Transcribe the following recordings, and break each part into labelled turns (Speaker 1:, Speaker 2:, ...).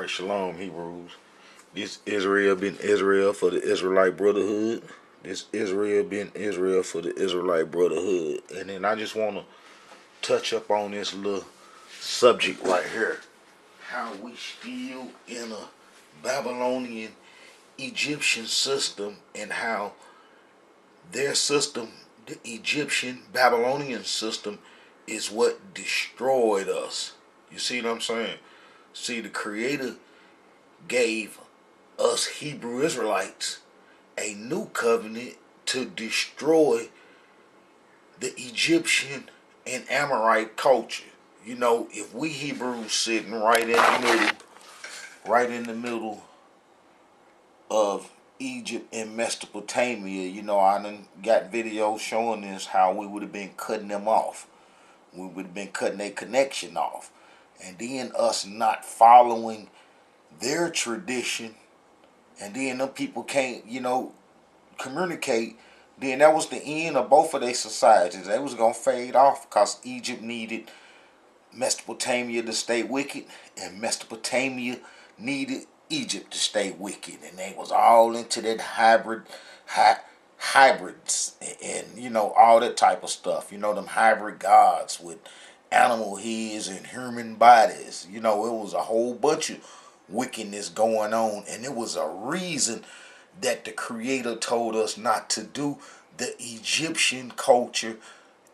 Speaker 1: Alright, shalom, Hebrews. This Israel been Israel for the Israelite brotherhood. This Israel been Israel for the Israelite brotherhood. And then I just want to touch up on this little subject right here. How we still in a Babylonian Egyptian system, and how their system, the Egyptian Babylonian system, is what destroyed us. You see what I'm saying? See, the Creator gave us Hebrew Israelites a new covenant to destroy the Egyptian and Amorite culture. You know, if we Hebrews sitting right in the middle of Egypt and Mesopotamia, you know, I done got videos showing us how we would have been cutting them off. We would have been cutting their connection off. And then us not following their tradition, and then them people can't, you know, communicate, then that was the end of both of their societies. They was going to fade off because Egypt needed Mesopotamia to stay wicked, and Mesopotamia needed Egypt to stay wicked, and they was all into that hybrids and you know, all that type of stuff. You know, them hybrid gods with animal heads and human bodies. You know, it was a whole bunch of wickedness going on, and it was a reason that the Creator told us not to do the Egyptian culture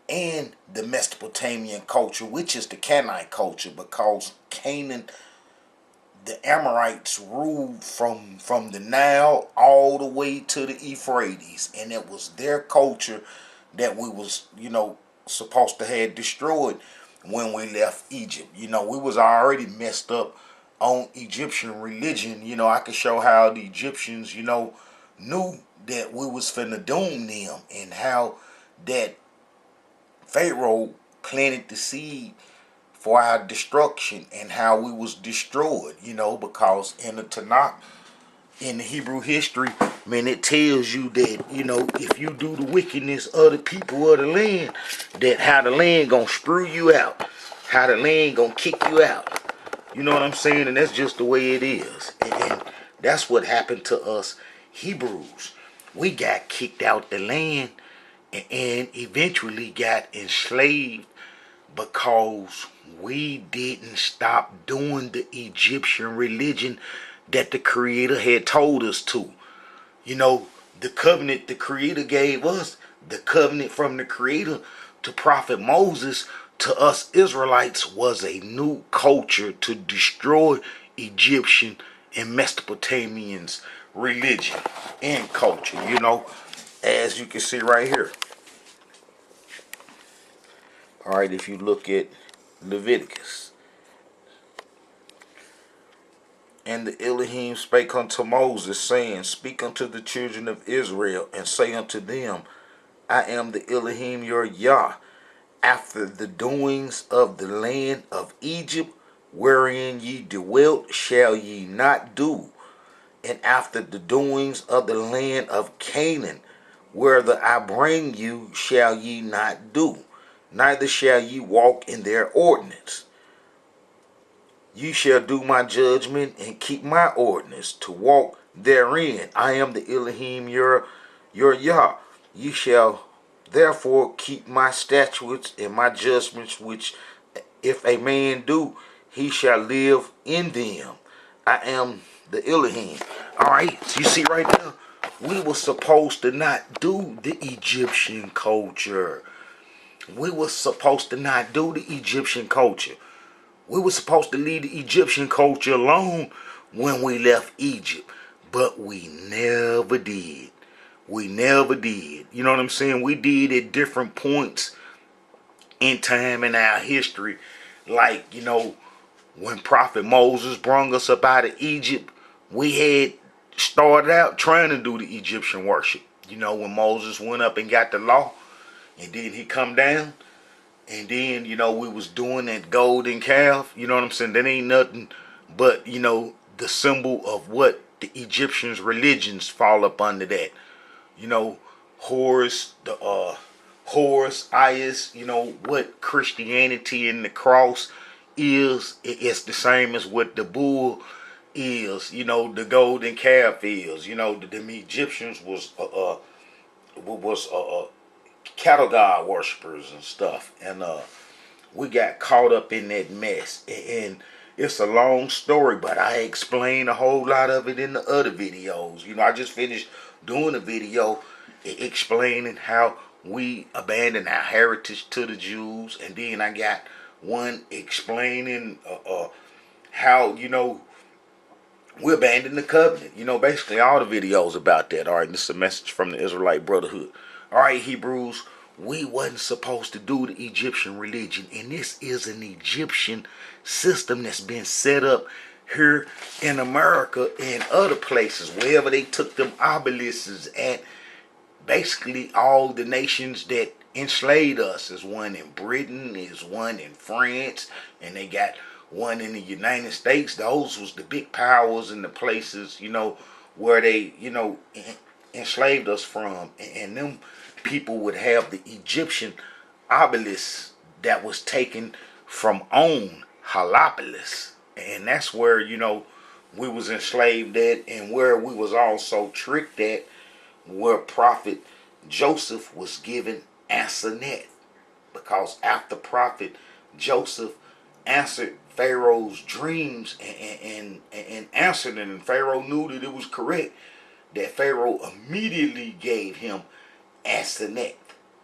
Speaker 1: and the Mesopotamian culture, which is the Canaanite culture, because Canaan, the Amorites ruled from the Nile all the way to the Euphrates, and it was their culture that we was, you know, supposed to have destroyed when we left Egypt. You know, we was already messed up on Egyptian religion. You know, I could show how the Egyptians, you know, knew that we was finna doom them, and how that Pharaoh planted the seed for our destruction, and how we was destroyed, you know, because in the Tanakh, in the Hebrew history, man, it tells you that, you know, if you do the wickedness of the people of the land, that how the land gonna screw you out, how the land gonna kick you out. You know what I'm saying? And that's just the way it is. And that's what happened to us Hebrews. We got kicked out the land and eventually got enslaved because we didn't stop doing the Egyptian religion that the Creator had told us to. You know, the covenant the Creator gave us, the covenant from the Creator to Prophet Moses to us Israelites, was a new culture to destroy Egyptian and Mesopotamians' religion and culture, you know, as you can see right here. Alright, if you look at Leviticus. And the Elohim spake unto Moses, saying, Speak unto the children of Israel, and say unto them, I am the Elohim your Yah. After the doings of the land of Egypt, wherein ye dwelt, shall ye not do. And after the doings of the land of Canaan, whither I bring you, shall ye not do. Neither shall ye walk in their ordinance. You shall do my judgment and keep my ordinance to walk therein. I am the Elohim your Yah. You shall therefore keep my statutes and my judgments, which if a man do, he shall live in them. I am the Elohim. Alright, so you see right now, we were supposed to not do the Egyptian culture. We were supposed to not do the Egyptian culture. We were supposed to leave the Egyptian culture alone when we left Egypt. But we never did. We never did. You know what I'm saying? We did at different points in time in our history. Like, you know, when Prophet Moses brought us up out of Egypt, we had started out trying to do the Egyptian worship. You know, when Moses went up and got the law, and then he come down, and then, you know, we was doing that golden calf. You know what I'm saying? That ain't nothing but, you know, the symbol of what the Egyptians' religions fall up under that. You know, Horus, Isis, you know, what Christianity and the cross is. It's the same as what the bull is, the golden calf is, the Egyptians was cattle god worshippers and stuff, and we got caught up in that mess. And it's a long story, but I explain a whole lot of it in the other videos. I just finished doing a video explaining how we abandoned our heritage to the Jews, and then I got one explaining how we abandoned the covenant. Basically all the videos about that. All right, this is a message from the Israelite Brotherhood. All right, Hebrews, we wasn't supposed to do the Egyptian religion, and this is an Egyptian system that's been set up here in America and other places, wherever they took them obelisks at. Basically all the nations that enslaved us. Is one in Britain, is one in France, and they got one in the United States. Those was the big powers and the places, where they, enslaved us from. And them people would have the Egyptian obelisk that was taken from On, Halopolis. And that's where, we was enslaved at, and where we was also tricked at, where prophet Joseph was given Asenath. Because after prophet Joseph answered Pharaoh's dreams and answered it, and Pharaoh knew that it was correct, that Pharaoh immediately gave him Asenath,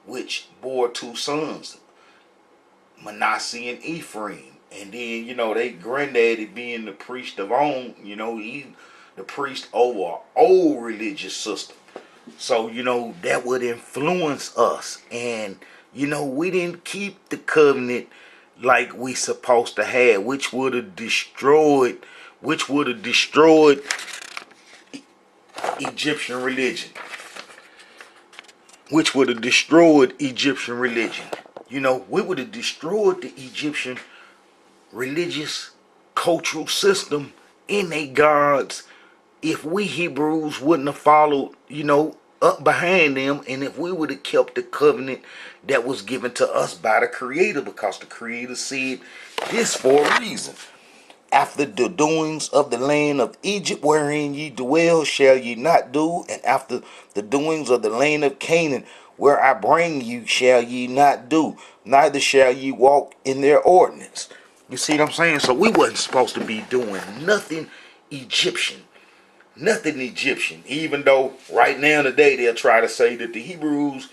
Speaker 1: which bore two sons, Manasseh and Ephraim. And then, they granddaddy being the priest of On, he the priest over an old religious system. So, that would influence us. And, we didn't keep the covenant like we supposed to have, which would have destroyed Egyptian religion. Which would have destroyed Egyptian religion. We would have destroyed the Egyptian religious cultural system in their gods if we Hebrews wouldn't have followed, up behind them, and if we would have kept the covenant that was given to us by the Creator, because the Creator said this for a reason. After the doings of the land of Egypt wherein ye dwell shall ye not do, and after the doings of the land of Canaan where I bring you shall ye not do, neither shall ye walk in their ordinance. You see what I'm saying? So we wasn't supposed to be doing nothing Egyptian. Nothing Egyptian. Even though right now today they'll try to say that the Hebrews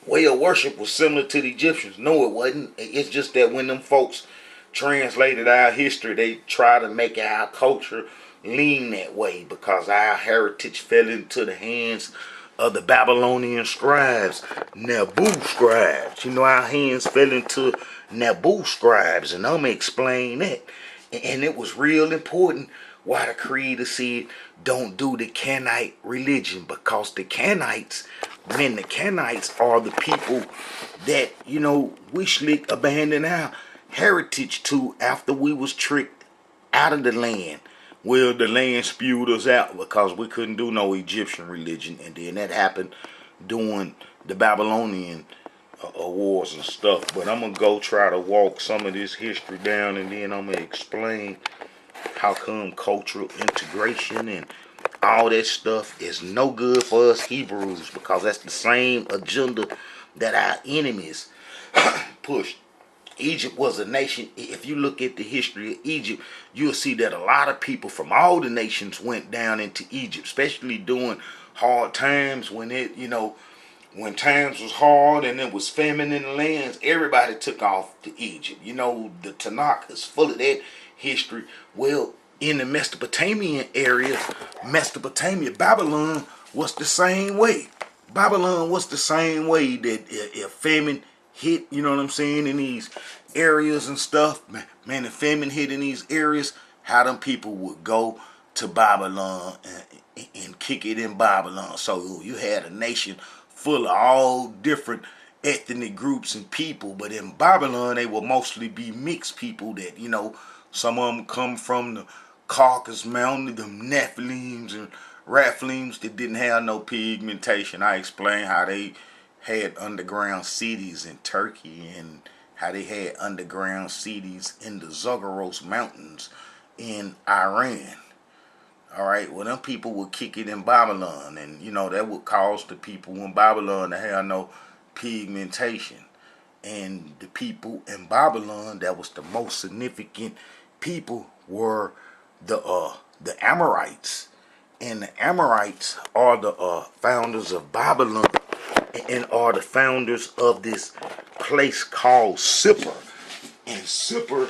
Speaker 1: way of worship was similar to the Egyptians. No, it wasn't. It's just that when them folks translated our history, they try to make our culture lean that way, because our heritage fell into the hands of the Babylonian scribes, Nabu scribes. Our hands fell into Nabu scribes, and I'm going to explain that. And it was real important why the Creator said don't do the Canaanite religion, because the Canaanites are the people that, we slick abandoned our heritage to after we was tricked out of the land. Well, the land spewed us out because we couldn't do no Egyptian religion, and then that happened during the Babylonian wars and stuff. But I'm going to go try to walk some of this history down, and then I'm going to explain how come cultural integration and all that stuff is no good for us Hebrews, because that's the same agenda that our enemies pushed. Egypt was a nation. If you look at the history of Egypt, you'll see that a lot of people from all the nations went down into Egypt, especially during hard times when when times was hard and it was famine in the lands. Everybody took off to Egypt. The Tanakh is full of that history. Well, in the Mesopotamian area, Babylon was the same way. Babylon was the same way, that if famine hit, in these areas and stuff, man, the famine hit in these areas, how them people would go to Babylon and kick it in Babylon. So you had a nation full of all different ethnic groups and people, but in Babylon they will mostly be mixed people that, some of them come from the Caucasus Mountain, the Nephilims and Raphalims that didn't have no pigmentation. I explained how they had underground cities in Turkey, and how they had underground cities in the Zagros Mountains in Iran. All right, well, them people would kick it in Babylon, and that would cause the people in Babylon to have no pigmentation. And the people in Babylon that was the most significant people were the Amorites, and the Amorites are the founders of Babylon, and are the founders of this place called Sippar. And Sippar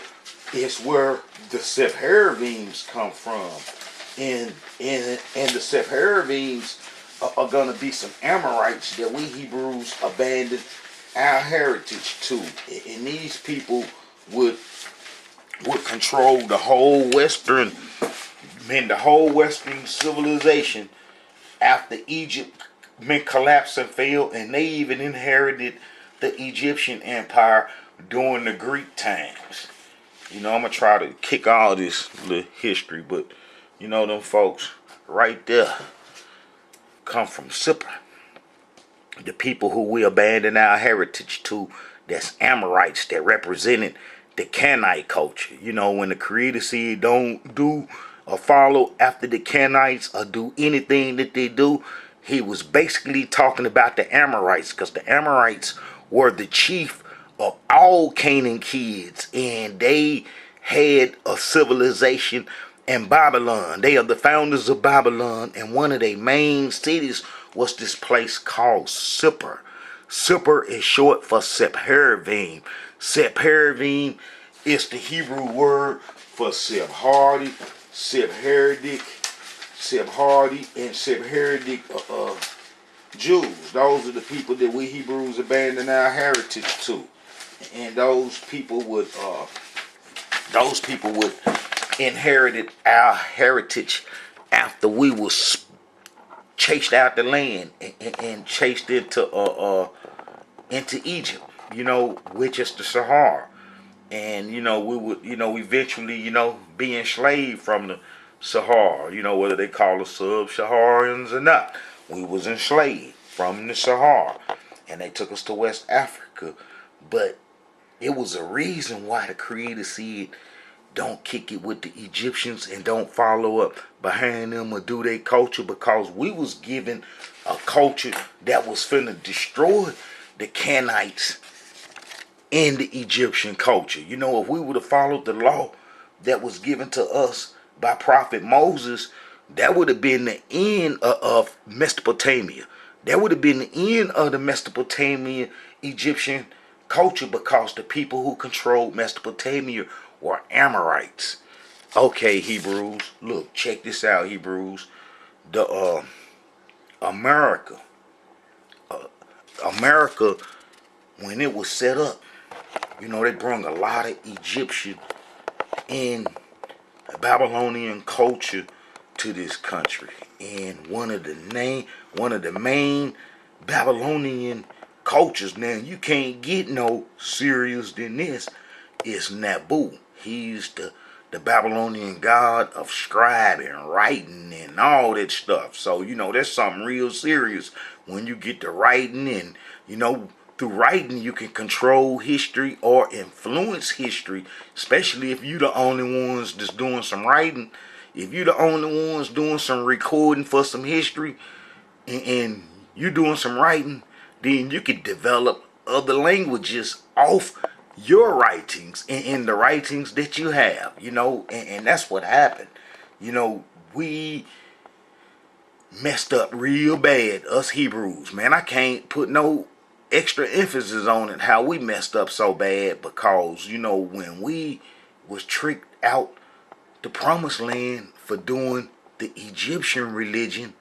Speaker 1: is where the Sephardims come from. And the Sephardims are going to be some Amorites that we Hebrews abandoned our heritage to. And these people would control the whole Western civilization after Egypt collapsed and fell, and they even inherited the Egyptian empire during the Greek times. I'm gonna try to kick all this little history, but them folks right there come from Sippar. The people who we abandoned our heritage to, that's Amorites, that represented the Canaanite culture. When the Creator said don't do or follow after the Canaanites or do anything that they do, he was basically talking about the Amorites, because the Amorites were the chief of all Canaan kids, and they had a civilization in Babylon. They are the founders of Babylon, and one of their main cities was this place called Sippar. Sippar is short for Sephardim. Sephardim is the Hebrew word for Sephardi, Sephardic, and Sephardic Jews. Those are the people that we Hebrews abandon our heritage to, and those people would inherited our heritage after we was chased out the land and chased into Egypt, which is the Sahara. And we would eventually be enslaved from the Sahara, whether they call us sub-Saharans or not. We was enslaved from the Sahara, and they took us to West Africa. But it was a reason why the Creator said, don't kick it with the Egyptians and don't follow up behind them or do their culture, because we was given a culture that was finna destroy the Canaanites in the Egyptian culture. If we would have followed the law that was given to us by Prophet Moses, that would have been the end of Mesopotamia. That would have been the end of the Mesopotamian Egyptian culture, because the people who controlled Mesopotamia were Amorites. Okay, Hebrews, look, check this out, Hebrews. The America, when it was set up, they brought a lot of Egyptian and Babylonian culture to this country. And one of the main Babylonian cultures, now you can't get no serious than this, is Nabu. He's the Babylonian god of scribing, writing, and all that stuff. So, that's something real serious when you get to writing. And, through writing, you can control history or influence history, especially if you're the only ones that's doing some writing. If you're the only ones doing some recording for some history, and you're doing some writing, then you can develop other languages off your writings and the writings that you have, and that's what happened. We messed up real bad, us Hebrews, man. I can't put no extra emphasis on it, how we messed up so bad, because, when we was tricked out the promised land for doing the Egyptian religion,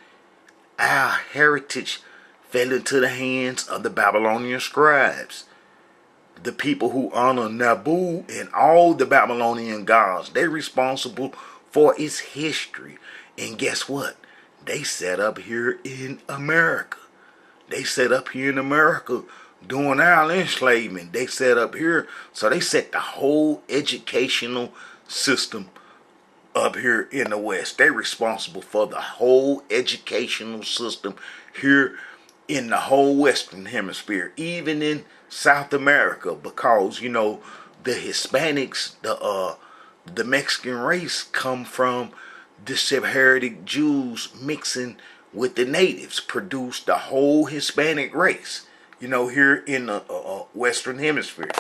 Speaker 1: our heritage fell into the hands of the Babylonian scribes. The people who honor Nabu and all the Babylonian gods, they're responsible for its history. And guess what? They set up here in America. They set up here in America during our enslavement. They set up here. So they set the whole educational system up here in the West. They're responsible for the whole educational system here in the whole Western Hemisphere, even in South America, because you know the Hispanics, the Mexican race come from the Sephardic Jews mixing with the natives, produced the whole Hispanic race. You know, here in the Western Hemisphere.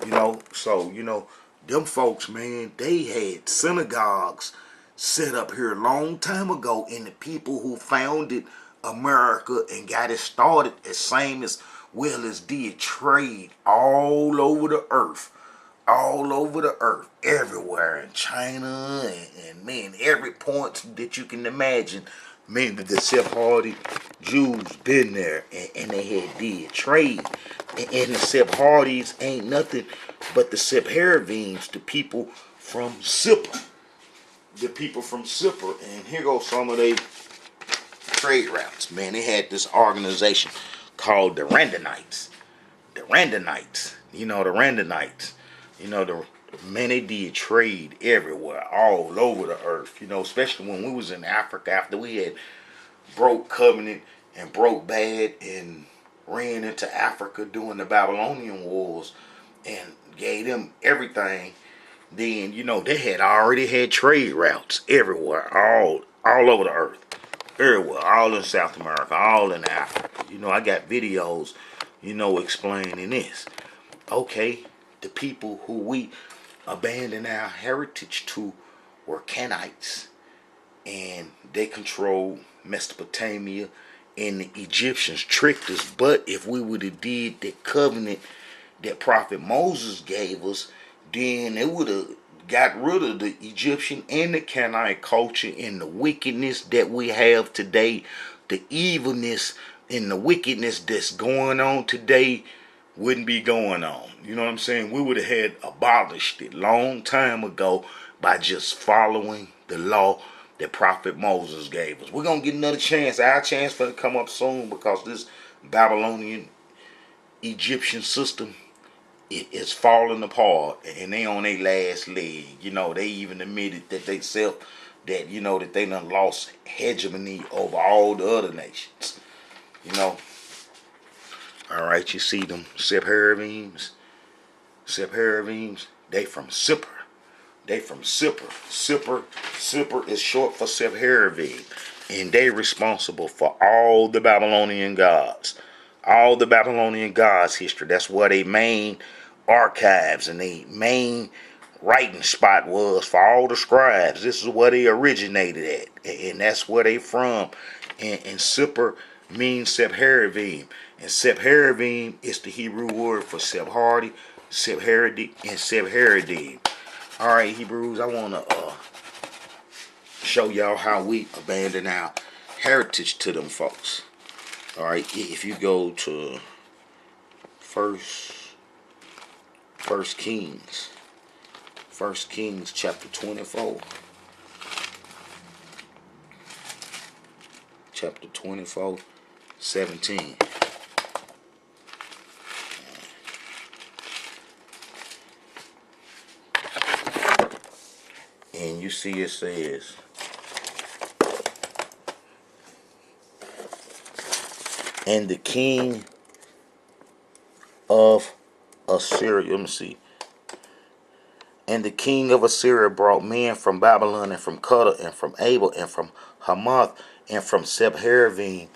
Speaker 1: You know, so you know, them folks, man, they had synagogues set up here a long time ago, and the people who founded America and got it started as same as well as did trade all over the earth. All over the earth, everywhere in China and man, every point that you can imagine. Man, the Sephardic Jews been there and they had did trade. And the Sephardics ain't nothing but the Sephardians, the people from Sipper. The people from Sipper. And here goes some of their trade routes. Man, they had this organization called the Randanites. The Randanites. You know, the Randanites. You know, man, they did trade everywhere, all over the earth. You know, especially when we was in Africa after we had broke covenant and broke bad and ran into Africa during the Babylonian wars and gave them everything. Then, you know, they had already had trade routes everywhere, all over the earth. Everywhere, all in South America, all in Africa. You know, I got videos, you know, explaining this. Okay, the people who we abandoned our heritage to were Canaanites, and they controlled Mesopotamia, and the Egyptians tricked us. But if we would have did the covenant that Prophet Moses gave us, then it would have got rid of the Egyptian and the Canaanite culture and the wickedness that we have today, the evilness and the wickedness that's going on today wouldn't be going on. You know what I'm saying? We would have had abolished it long time ago by just following the law that Prophet Moses gave us. We're going to get another chance. Our chance for it to come up soon, because this Babylonian Egyptian system is falling apart and they on their last leg. You know, they even admitted that they that, you know, that they done lost hegemony over all the other nations. You know. Alright, you see them Sephardims, they from Sipper. They from Sipper. Sipper is short for Sephardim. And they responsible for all the Babylonian gods. All the Babylonian gods history. That's where they main archives and they main writing spot was for all the scribes. This is where they originated at. And that's where they from. And Sipper means Sephardim. And Sephardim is the Hebrew word for Sephardi, Sephardic, and Sephardim. Alright, Hebrews, I want to show y'all how we abandon our heritage to them folks. Alright, if you go to First Kings chapter 24. Chapter 24, 17. And you see it says, and the king of Assyria, let me see. And the king of Assyria brought men from Babylon and from Cuddar and from Abel and from Hamath and from Sepharvaim,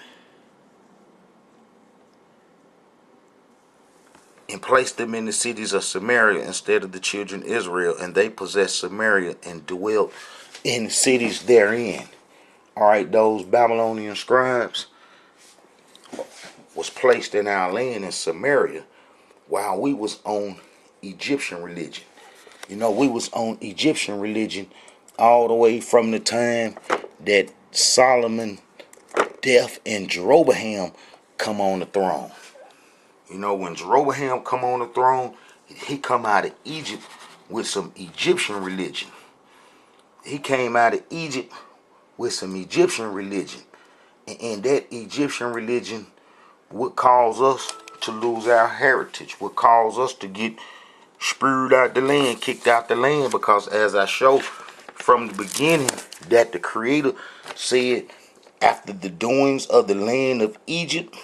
Speaker 1: and placed them in the cities of Samaria instead of the children of Israel, and they possessed Samaria and dwelt in the cities therein. Alright, those Babylonian scribes was placed in our land in Samaria while we was on Egyptian religion. You know, we was on Egyptian religion all the way from the time that Solomon, death, and Jeroboam come on the throne. You know, when Jeroboam come on the throne, he come out of Egypt with some Egyptian religion. He came out of Egypt with some Egyptian religion. And that Egyptian religion would cause us to lose our heritage, would cause us to get spewed out the land, kicked out the land, because as I showed from the beginning, that the Creator said after the doings of the land of Egypt,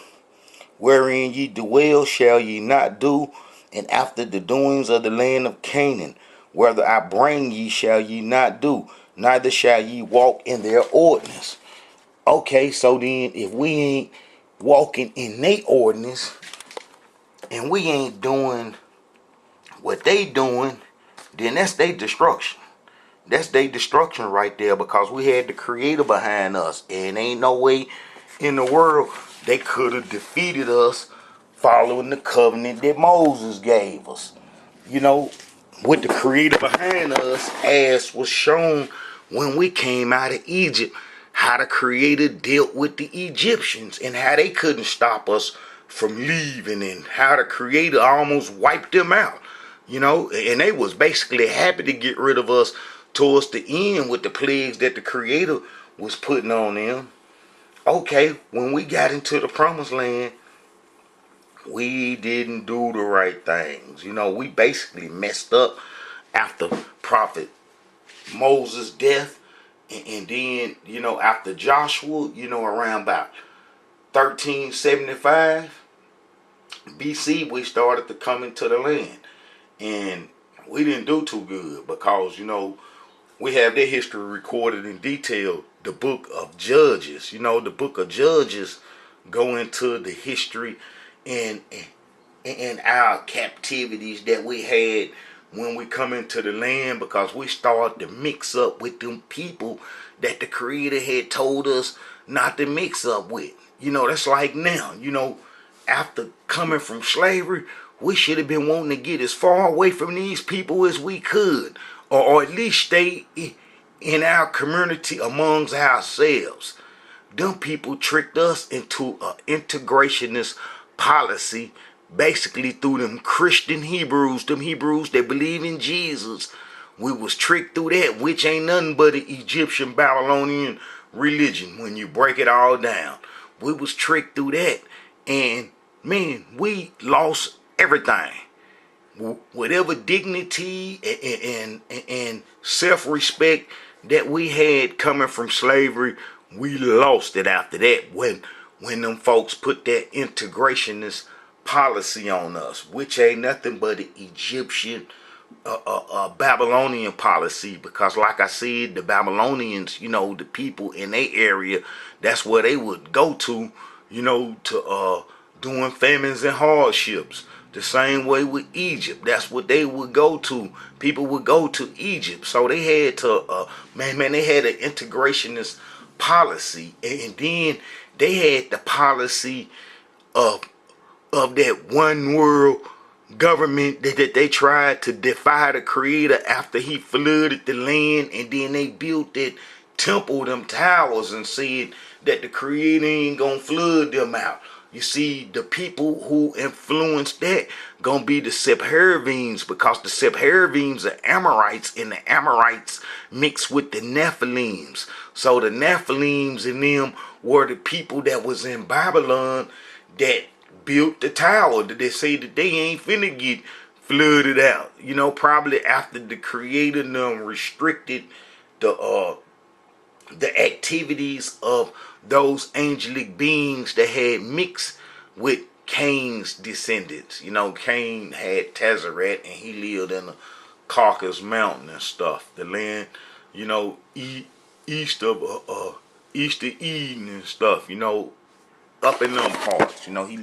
Speaker 1: wherein ye dwell shall ye not do, and after the doings of the land of Canaan, whether I bring ye shall ye not do, neither shall ye walk in their ordinance. Okay, so then if we ain't walking in their ordinance and we ain't doing what they doing, then that's their destruction. That's their destruction right there, because we had the creator behind us, and ain't no way in the world they could have defeated us following the covenant that Moses gave us. You know, with the creator behind us, as was shown when we came out of Egypt, how the creator dealt with the Egyptians and how they couldn't stop us from leaving, and how the creator almost wiped them out. You know, and they was basically happy to get rid of us towards the end with the plagues that the creator was putting on them. Okay, when we got into the promised land, we didn't do the right things. You know, we basically messed up after prophet Moses' death, and then, you know, after Joshua, you know, around about 1375 BC, we started to come into the land. And we didn't do too good, because, you know, we have their history recorded in detail. The book of Judges, you know, the book of Judges go into the history and our captivities that we had when we come into the land, because we started to mix up with them people that the creator had told us not to mix up with. You know, that's like now, you know, after coming from slavery, we should have been wanting to get as far away from these people as we could, or at least stay in our community amongst ourselves. Them people tricked us into an integrationist policy, basically through them Christian Hebrews, them Hebrews that believe in Jesus. We was tricked through that, which ain't nothing but an Egyptian Babylonian religion when you break it all down. We was tricked through that, and man, we lost everything. Whatever dignity and self-respect that we had coming from slavery, we lost it after that when them folks put that integrationist policy on us, which ain't nothing but an Egyptian Babylonian policy. Because like I said, the Babylonians, you know, the people in their area, that's where they would go to, you know, to doing famines and hardships. The same way with Egypt, that's what they would go to. People would go to Egypt, so they had to they had an integrationist policy, and then they had the policy of that one world government that they tried to defy the creator after he flooded the land, and then they built that temple, them towers, and said that the creator ain't gonna flood them out. You see, the people who influenced that gonna be the Sepharvims, because the Sepharvims are Amorites, and the Amorites mixed with the Nephilims. So the Nephilims and them were the people that was in Babylon that built the tower, that they say that they ain't finna get flooded out. You know, probably after the creator them restricted the activities of those angelic beings that had mixed with Cain's descendants. You know, Cain had Tezzeret, and he lived in the Caucasus Mountain and stuff. The land, you know, east of Eden and stuff. You know, up in them parts. You know, he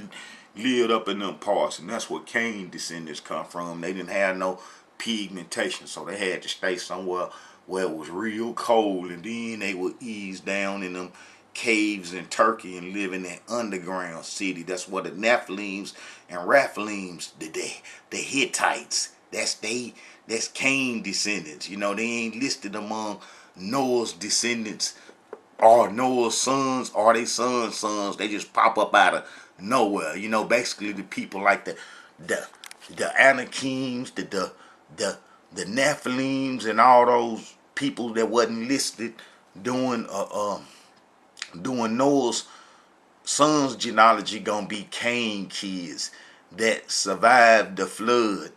Speaker 1: lived up in them parts, and that's where Cain descendants come from. They didn't have no pigmentation, so they had to stay somewhere where it was real cold, and then they would ease down in them caves in Turkey and live in that underground city. That's where the Nephilims and Raphalims, the Hittites, that's Cain descendants. You know, they ain't listed among Noah's descendants or Noah's sons or they sons. They just pop up out of nowhere. You know, basically the people like the Anakims, the Nephilims, and all those people that wasn't listed doing Noah's sons genealogy gonna be Cain kids that survived the flood.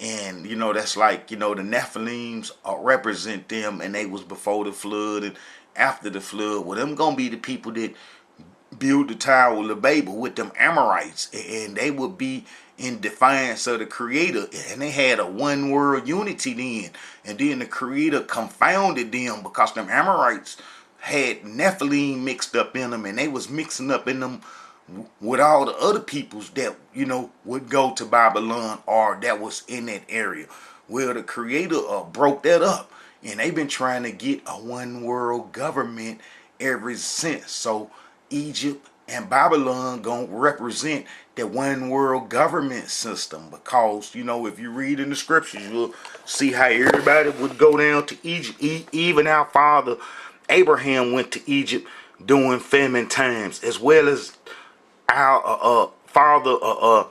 Speaker 1: And you know, that's like, you know, the Nephilims represent them, and they was before the flood and after the flood. Well, them gonna be the people that build the Tower of Babel with them Amorites, and they would be in defiance of the Creator, and they had a one world unity then, and then the Creator confounded them because them Amorites had Nephilim mixed up in them, and they was mixing up in them with all the other peoples that would go to Babylon or that was in that area. Well, the Creator broke that up, and they've been trying to get a one world government ever since. So Egypt and Babylon gonna represent the one world government system, because if you read in the scriptures, you'll see how everybody would go down to Egypt. Even our father Abraham went to Egypt during famine times, as well as our father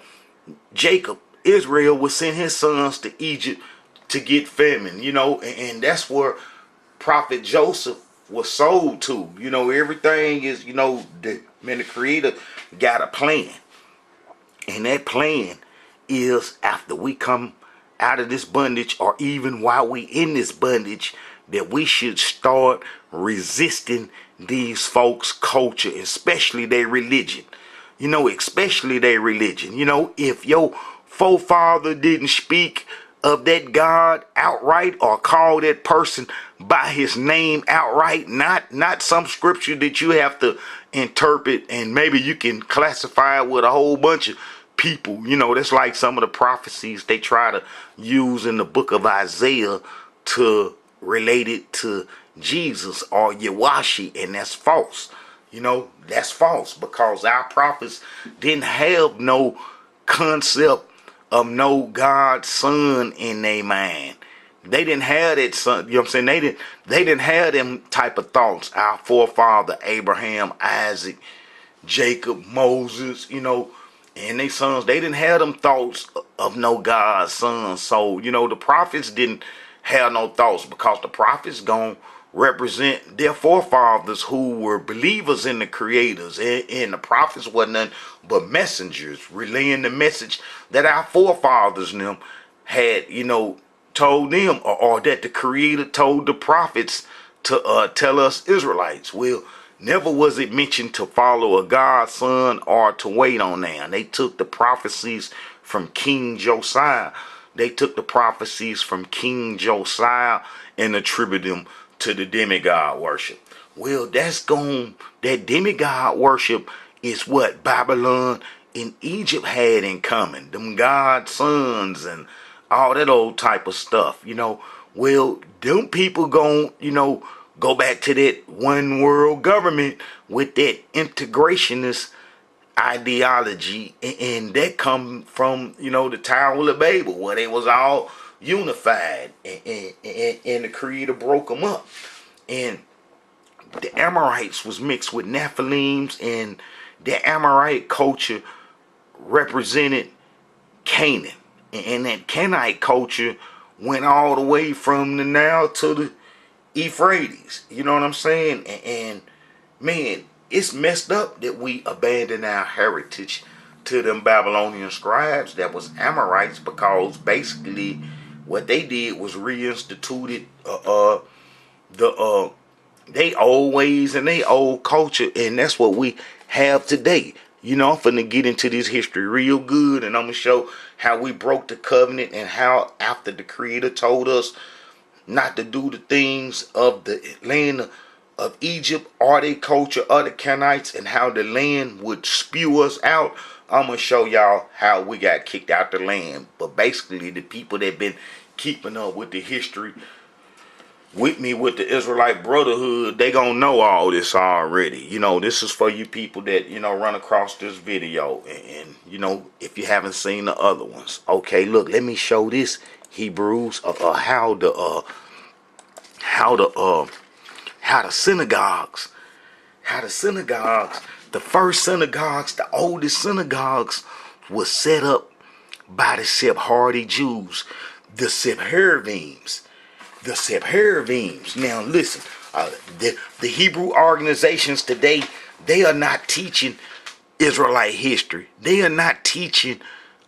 Speaker 1: Jacob. Israel would send his sons to Egypt to get famine, and that's where prophet Joseph was sold to. Everything is, the Creator got a plan. And that plan is, after we come out of this bondage, or even while we in this bondage, that we should start resisting these folks' culture, especially their religion. Especially their religion. If your forefather didn't speak of that God outright, or call that person by his name outright, not some scripture that you have to interpret and maybe you can classify it with a whole bunch of people. That's like some of the prophecies they try to use in the book of Isaiah to relate it to Jesus or Yawashi, and that's false. That's false, because our prophets didn't have no concept of no God's son in their mind. They didn't have that son. You know what I'm saying? They didn't have them type of thoughts. Our forefather Abraham, Isaac, Jacob, Moses, and their sons, they didn't have them thoughts of no God's son. So, the prophets didn't have no thoughts, because the prophets gonna represent their forefathers who were believers in the Creators, and the prophets wasn't nothing but messengers relaying the message that our forefathers and them had told them, or that the Creator told the prophets to tell us Israelites. Well, never was it mentioned to follow a God's son or to wait on them. They took the prophecies from King Josiah. They took the prophecies from King Josiah and attributed them to the demigod worship. Well, that demigod worship is what Babylon and Egypt had in common. Them God sons and all that old type of stuff. Well, them people go back to that one world government with that integrationist ideology, and that come from the Tower of Babel, where they was all unified, and the Creator broke them up. And the Amorites was mixed with Nephilims, and the Amorite culture represented Canaan, and that Canaanite culture went all the way from the Nile to the Euphrates. You know what I'm saying? And man, it's messed up that we abandon our heritage to them Babylonian scribes that was Amorites, because basically what they did was reinstituted they old ways and they old culture, and that's what we have today. I'm finna get into this history real good, and I'm gonna show how we broke the covenant, and how after the Creator told us not to do the things of the land of Egypt or their culture or the Canaanites, and how the land would spew us out. I'm going to show y'all how we got kicked out the land. But basically, the people that been keeping up with the history with me, with the Israelite Brotherhood, they going to know all this already. This is for you people that, run across this video. And if you haven't seen the other ones. Okay, look, let me show this, Hebrews, how the synagogues, the first synagogues, the oldest synagogues, was set up by the Sephardi Jews, the Sephardims. Now listen, the Hebrew organizations today, they are not teaching Israelite history. They are not teaching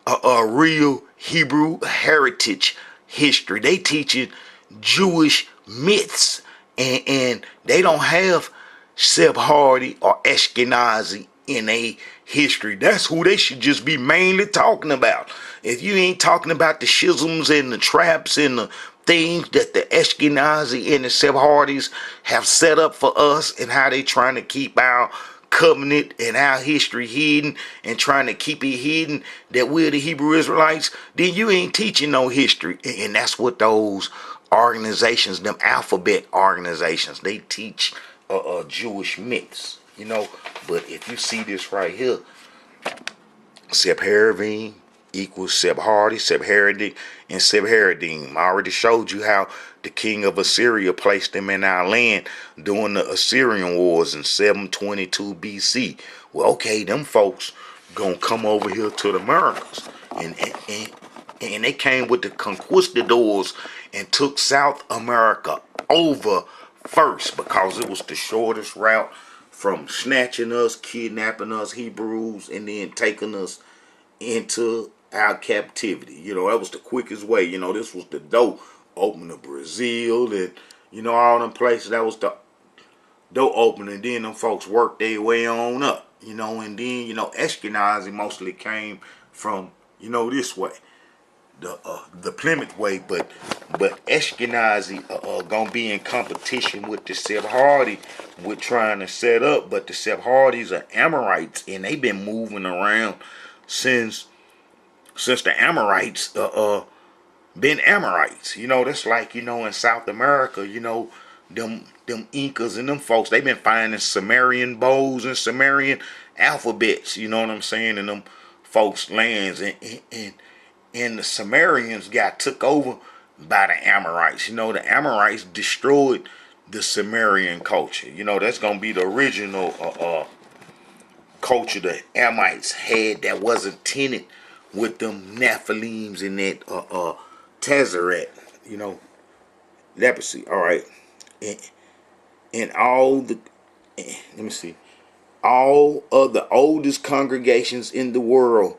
Speaker 1: a real Hebrew heritage history. They teaching Jewish myths, and they don't have Sephardi or Ashkenazi in a history. That's who they should just be mainly talking about. If you ain't talking about the schisms and the traps and the things that the Ashkenazi and the Sephardis have set up for us and how they trying to keep our covenant and our history hidden and trying to keep it hidden that we're the Hebrew Israelites, then you ain't teaching no history. And that's what those organizations, them alphabet organizations, they teach Jewish myths, But if you see this right here, Sephardim equals Sephardi, Sephardic, and Sephardim. I already showed you how the king of Assyria placed them in our land during the Assyrian wars in 722 BC. Well, okay, them folks gonna come over here to the Americas, and they came with the conquistadors and took South America over first because it was the shortest route from snatching us, kidnapping us Hebrews, and then taking us into our captivity. That was the quickest way. This was the door opener. Brazil and, all them places. That was the door opener. And then them folks worked their way on up. And then, Ashkenazi mostly came from, this way. The Plymouth way, but Ashkenazi gonna be in competition with the Sephardi with trying to set up, but the Sephardis are Amorites and they've been moving around since the Amorites been Amorites. That's like in South America, them Incas and them folks, they've been finding Sumerian bowls and Sumerian alphabets, you know what I'm saying, in them folks' lands, and the Sumerians got took over by the Amorites. The Amorites destroyed the Sumerian culture. That's going to be the original culture the Amorites had that wasn't tainted with them Nephilims and that Tezzeret, leprosy. All right. And all the, let me see, all of the oldest congregations in the world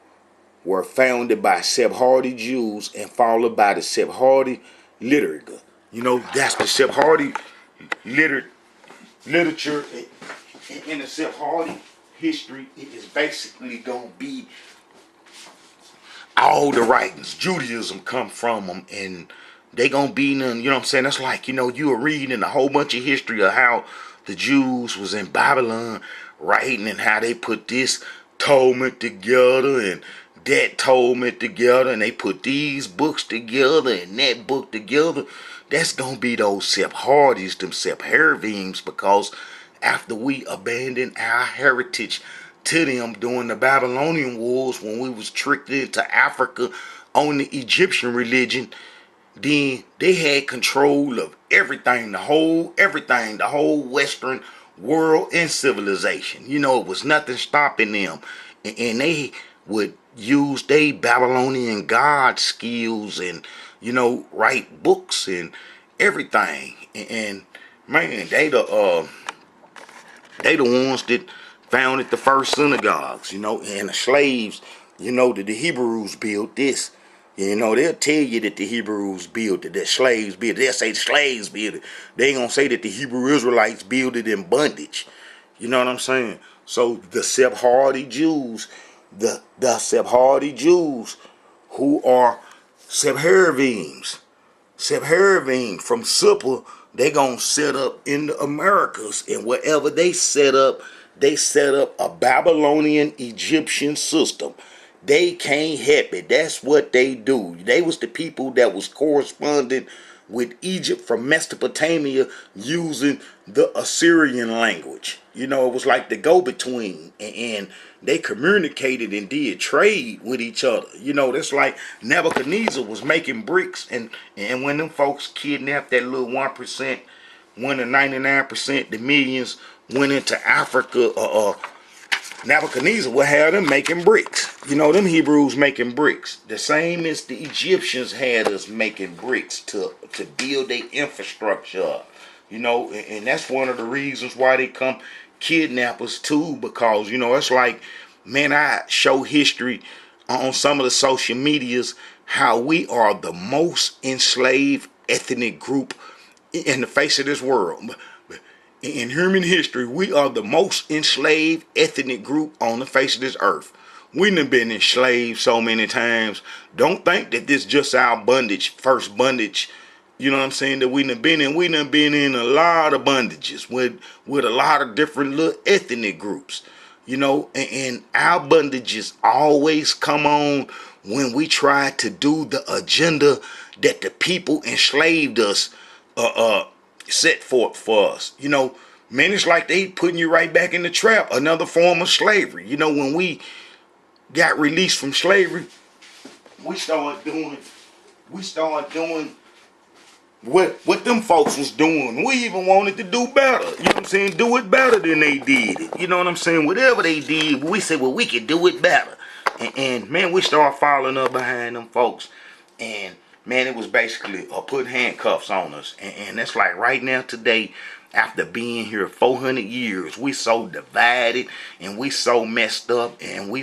Speaker 1: were founded by Sephardi Jews and followed by the Sephardi literature. That's the Sephardi literature in the Sephardi history. It is basically going to be all the writings. Judaism come from them, and they going to be, that's like, you were reading a whole bunch of history of how the Jews was in Babylon writing and how they put this Talmud together and that Talmud together, and they put these books together and that book together. That's going to be those Sephardis, them Sephardims, because after we abandoned our heritage to them during the Babylonian wars, when we was tricked into Africa on the Egyptian religion, then they had control of everything, the whole Western world and civilization. It was nothing stopping them. And they would use their Babylonian god skills and, write books and everything. And man, they the ones that founded the first synagogues, and the slaves, that the Hebrews built this. They'll tell you that the Hebrews built it, that slaves built it. They'll say the slaves built it. They ain't gonna say that the Hebrew Israelites built it in bondage. You know what I'm saying? So the Sephardi Jews, the Sephardi Jews who are Sephardim from Supper, they gonna set up in the Americas, and wherever they set up a Babylonian Egyptian system. They can't help it. That's what they do. They was the people that was corresponding with Egypt from Mesopotamia using the Assyrian language. It was like the go-between, and they communicated and did trade with each other. That's like Nebuchadnezzar was making bricks, and when them folks kidnapped that little 1%, when the 99%, the millions went into Africa, Nebuchadnezzar would have them making bricks. Them Hebrews making bricks. The same as the Egyptians had us making bricks to build their infrastructure up. And that's one of the reasons why they come kidnap us too, because, it's like, man, I show history on some of the social medias how we are the most enslaved ethnic group in the face of this world. In human history, we are the most enslaved ethnic group on the face of this earth. We done been enslaved so many times. Don't think that this just our bondage, first bondage, you know what I'm saying, that we done been in. We done been in a lot of bondages with a lot of different little ethnic groups. You know, and our bondages always come on when we try to do the agenda that the people enslaved us set forth for us. You know, man, it's like they putting you right back in the trap, another form of slavery. You know, when we got released from slavery, we started doing what them folks was doing. We even wanted to do better. You know what I'm saying? Do it better than they did it. You know what I'm saying? Whatever they did, we said, well, we could do it better. And man, we started following up behind them folks. And man, it was basically put handcuffs on us. And that's like right now today, after being here 400 years, we so divided and we so messed up and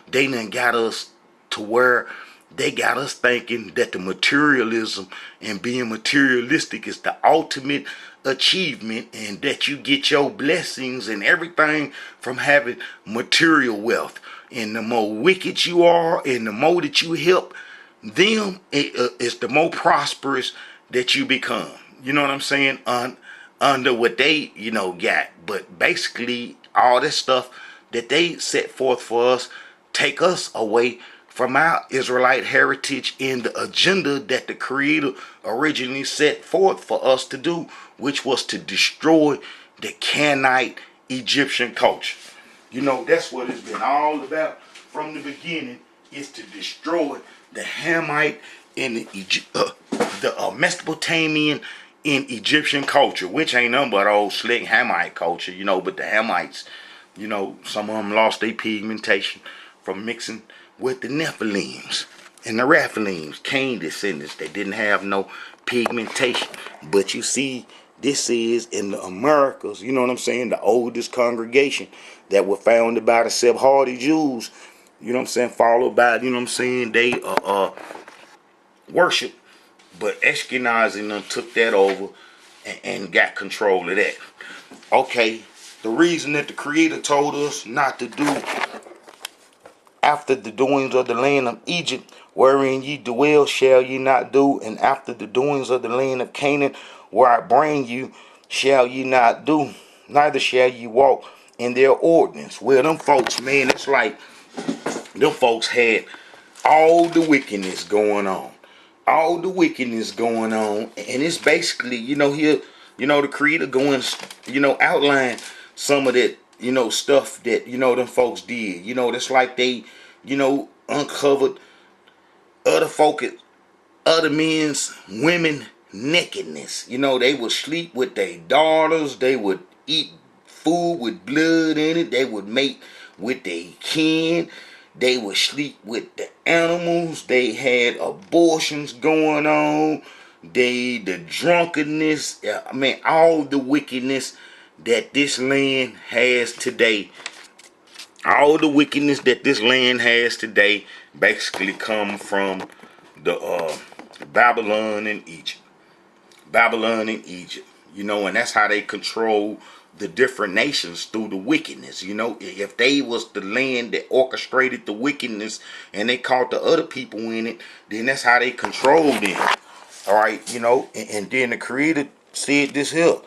Speaker 1: they done got us to where they got us thinking that the materialism and being materialistic is the ultimate achievement, and that you get your blessings and everything from having material wealth. And the more wicked you are and the more that you help them, it's the more prosperous that you become. You know what I'm saying? Under what they, got. But basically, all this stuff that they set forth for us take us away from our Israelite heritage and the agenda that the Creator originally set forth for us to do, which was to destroy the Canaanite Egyptian culture. You know, that's what it's been all about from the beginning, is to destroy the Hamite and the Mesopotamian in Egyptian culture, which ain't nothing but old slick Hamite culture, but the Hamites, some of them lost their pigmentation from mixing with the Nephilims and the Raphalims, Cain descendants. They didn't have no pigmentation. But you see, this is in the Americas, you know what I'm saying, the oldest congregation that were founded by the Sephardi Jews, you know what I'm saying, followed by, they worship. But Ashkenazi took that over and got control of that. Okay, the reason that the Creator told us not to do after the doings of the land of Egypt, wherein ye dwell, shall ye not do, and after the doings of the land of Canaan, where I bring you, shall ye not do, neither shall ye walk in their ordinance. Well, them folks, man, it's like them folks had all the wickedness going on. All the wickedness going on. And it's basically, here, the Creator going, outline some of that, stuff that, them folks did. That's like they, uncovered other men's women nakedness. They would sleep with their daughters. They would eat food with blood in it. They would mate with their kin. They would sleep with the animals. They had abortions going on. The drunkenness. All the wickedness that this land has today. All the wickedness that this land has today basically come from the Babylon and Egypt. Babylon and Egypt. And that's how they control the different nations, through the wickedness. If they was the land that orchestrated the wickedness and they caught the other people in it, then that's how they controlled them. All right, and then the Creator said this here,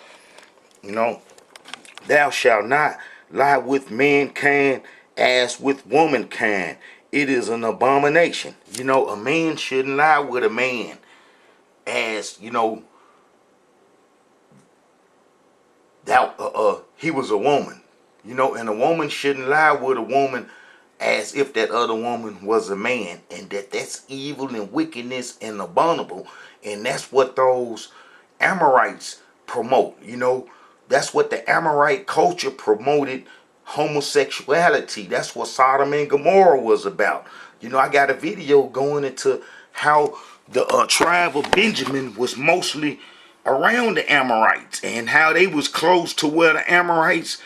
Speaker 1: thou shalt not lie with mankind as with womankind. It is an abomination. A man shouldn't lie with a man as, he was a woman, and a woman shouldn't lie with a woman as if that other woman was a man, and that's evil and wickedness and abominable. And that's what those Amorites promote. That's what the Amorite culture promoted, homosexuality. That's what Sodom and Gomorrah was about. I got a video going into how the tribe of Benjamin was mostly around the Amorites, and how they was close to where the Amorites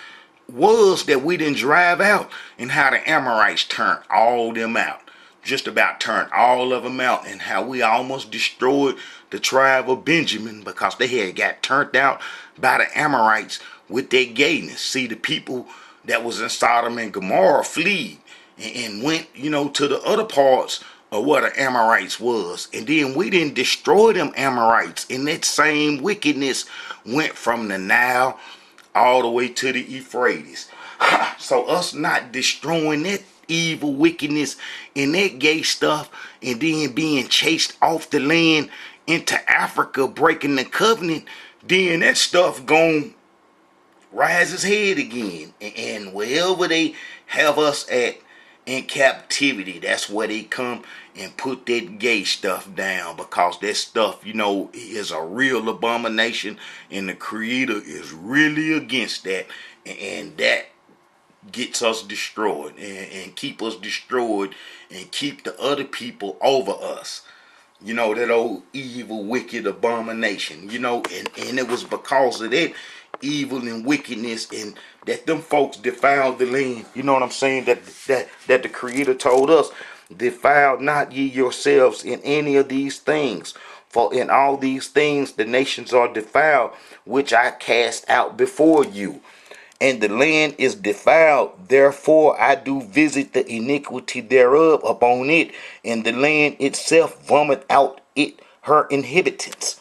Speaker 1: was that we didn't drive out, and how the Amorites turned all them out. just about turned all of them out, and how we almost destroyed the tribe of Benjamin because they had got turned out by the Amorites with their gayness. See, the people that was in Sodom and Gomorrah fled and went, to the other parts of what the Amorites was. And then we didn't destroy them Amorites. And that same wickedness went from the Nile all the way to the Euphrates. So us not destroying that evil wickedness and that gay stuff, and then being chased off the land into Africa, breaking the covenant, then that stuff gon' rise its head again. And wherever they have us at in captivity, that's where they come and put that gay stuff down, because that stuff, is a real abomination, and the Creator is really against that, and that gets us destroyed and keep us destroyed and keep the other people over us. That old evil, wicked abomination, and it was because of that evil and wickedness, and that them folks defiled the land. You know what I'm saying? That the Creator told us, defile not ye yourselves in any of these things, for in all these things the nations are defiled, which I cast out before you. And the land is defiled, therefore I do visit the iniquity thereof upon it, and the land itself vomit out her inhabitants.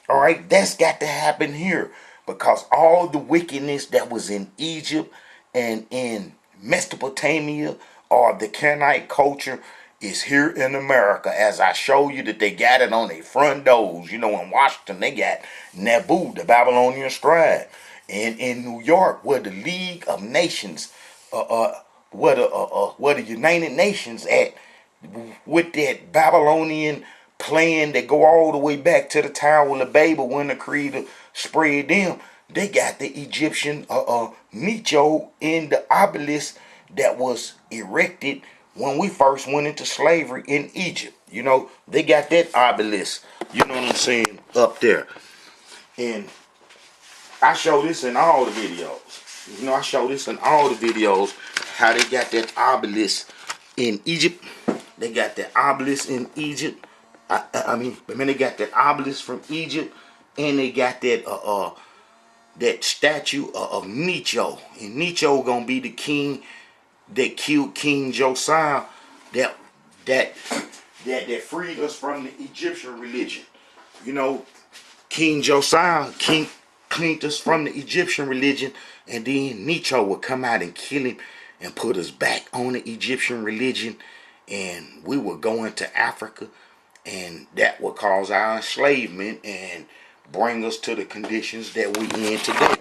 Speaker 1: All right, that's got to happen here, because all the wickedness that was in Egypt and in Mesopotamia, or the Canaanite culture, is here in America. As I show you that they got it on their front doors. In Washington they got Nabu, the Babylonian scribe. And in New York, where the League of Nations, where the United Nations at, with that Babylonian plan that go all the way back to the Tower of Babel when the Creator spread them, they got the Egyptian Nicho in the obelisk that was erected when we first went into slavery in Egypt. They got that obelisk, you know what I'm saying, up there. And I show this in all the videos. I show this in all the videos, how they got that obelisk in Egypt. They got that obelisk in Egypt. They got that obelisk from Egypt, and they got that statue of Nicho. And Nicho gonna be the king that killed King Josiah, that freed us from the Egyptian religion. King Josiah, cleaned us from the Egyptian religion, and then Nicho would come out and kill him and put us back on the Egyptian religion, and we would go into Africa, and that would cause our enslavement and bring us to the conditions that we in today.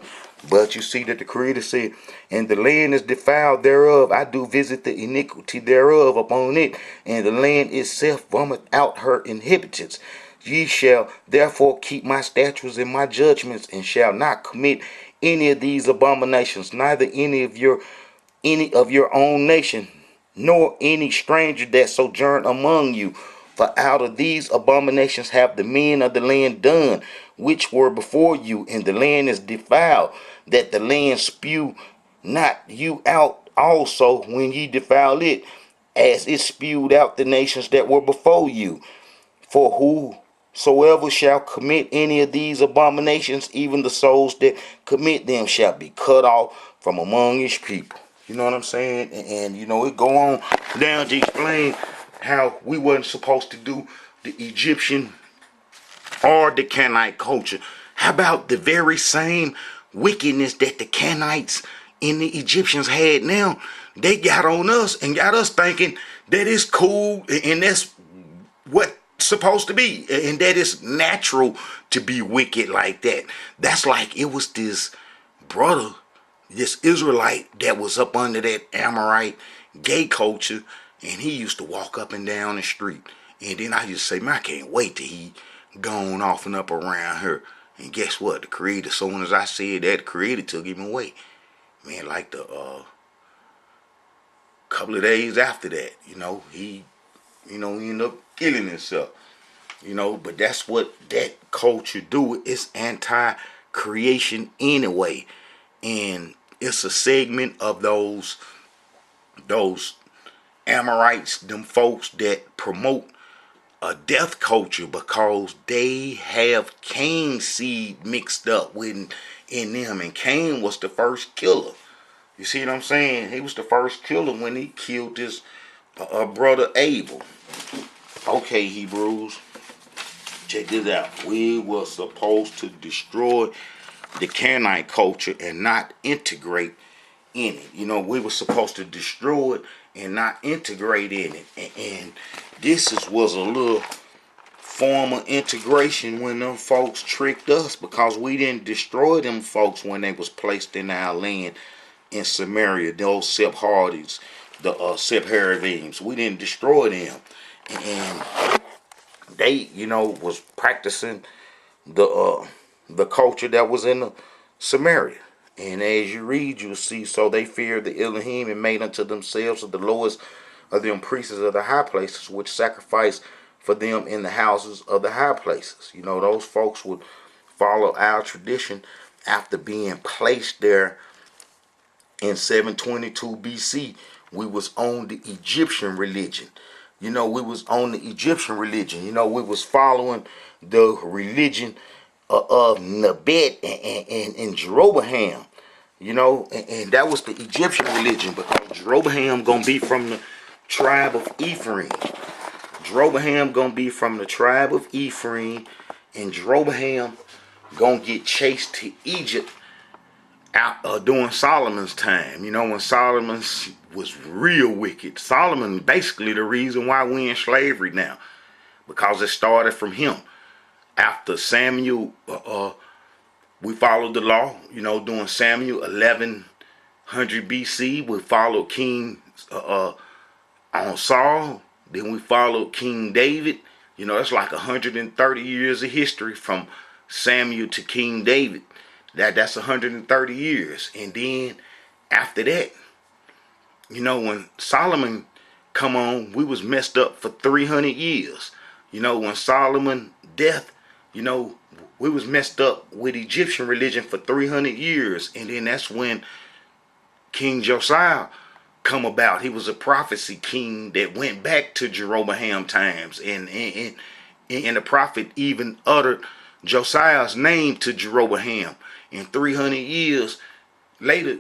Speaker 1: But you see that the Creator said, and the land is defiled thereof, I do visit the iniquity thereof upon it, and the land itself vomit out her inhabitants. Ye shall therefore keep my statutes and my judgments, and shall not commit any of these abominations, neither any of your own nation, nor any stranger that sojourn among you. For out of these abominations have the men of the land done, which were before you, and the land is defiled, that the land spew not you out also when ye defile it, as it spewed out the nations that were before you. For whosoever shall commit any of these abominations, even the souls that commit them shall be cut off from among his people. You know what I'm saying? And it go on down to explain how we wasn't supposed to do the Egyptian or the Canaanite culture. How about the very same wickedness that the Canaanites and the Egyptians had now? They got on us and got us thinking that it's cool, and that's what supposed to be, and that it's natural to be wicked like that. That's like it was this brother, this Israelite, that was up under that Amorite gay culture, and he used to walk up and down the street. And then I just say, man, I can't wait till he gone off and up around her. And guess what? The Creator, as soon as I said that, the Creator took him away. Man, like the couple of days after that, he ended up killing himself. But that's what that culture do. It's anti-creation anyway. And it's a segment of those Amorites, them folks that promote a death culture because they have Cain seed mixed up with in them, and Cain was the first killer. You see what I'm saying? He was the first killer when he killed his brother Abel. Okay, Hebrews, check this out. We were supposed to destroy the Canaanite culture and not integrate in it. You know, we were supposed to destroy it and not integrate in it. And this was a little form of integration when them folks tricked us, because we didn't destroy them folks when they was placed in our land in Samaria. Those Sephardites, the Sephardims, we didn't destroy them. And they, you know, was practicing the culture that was in Samaria. And as you read, you'll see, so they feared the Elohim and made unto themselves of the lowest of them priests of the high places, which sacrificed for them in the houses of the high places. You know, those folks would follow our tradition after being placed there in 722 BC. We was on the Egyptian religion. You know, we was on the Egyptian religion. You know, we was following the religion of Nebet and Jeroboam. You know, and that was the Egyptian religion, because Jeroboam gonna be from the tribe of Ephraim. Jeroboam gonna be from the tribe of Ephraim, and Jeroboam gonna get chased to Egypt out during Solomon's time. You know, when Solomon was real wicked. Solomon basically the reason why we in slavery now, because it started from him. After Samuel, we followed the law. You know, during Samuel 1100 BC, we followed King on Saul. Then we followed King David. You know, that's like 130 years of history from Samuel to King David. That's 130 years. And then after that, you know, when Solomon come on, we was messed up for 300 years. You know, when Solomon death, you know, we was messed up with Egyptian religion for 300 years. And then that's when King Josiah come about. He was a prophecy king that went back to Jeroboam times, and the prophet even uttered Josiah's name to Jeroboam. And 300 years later,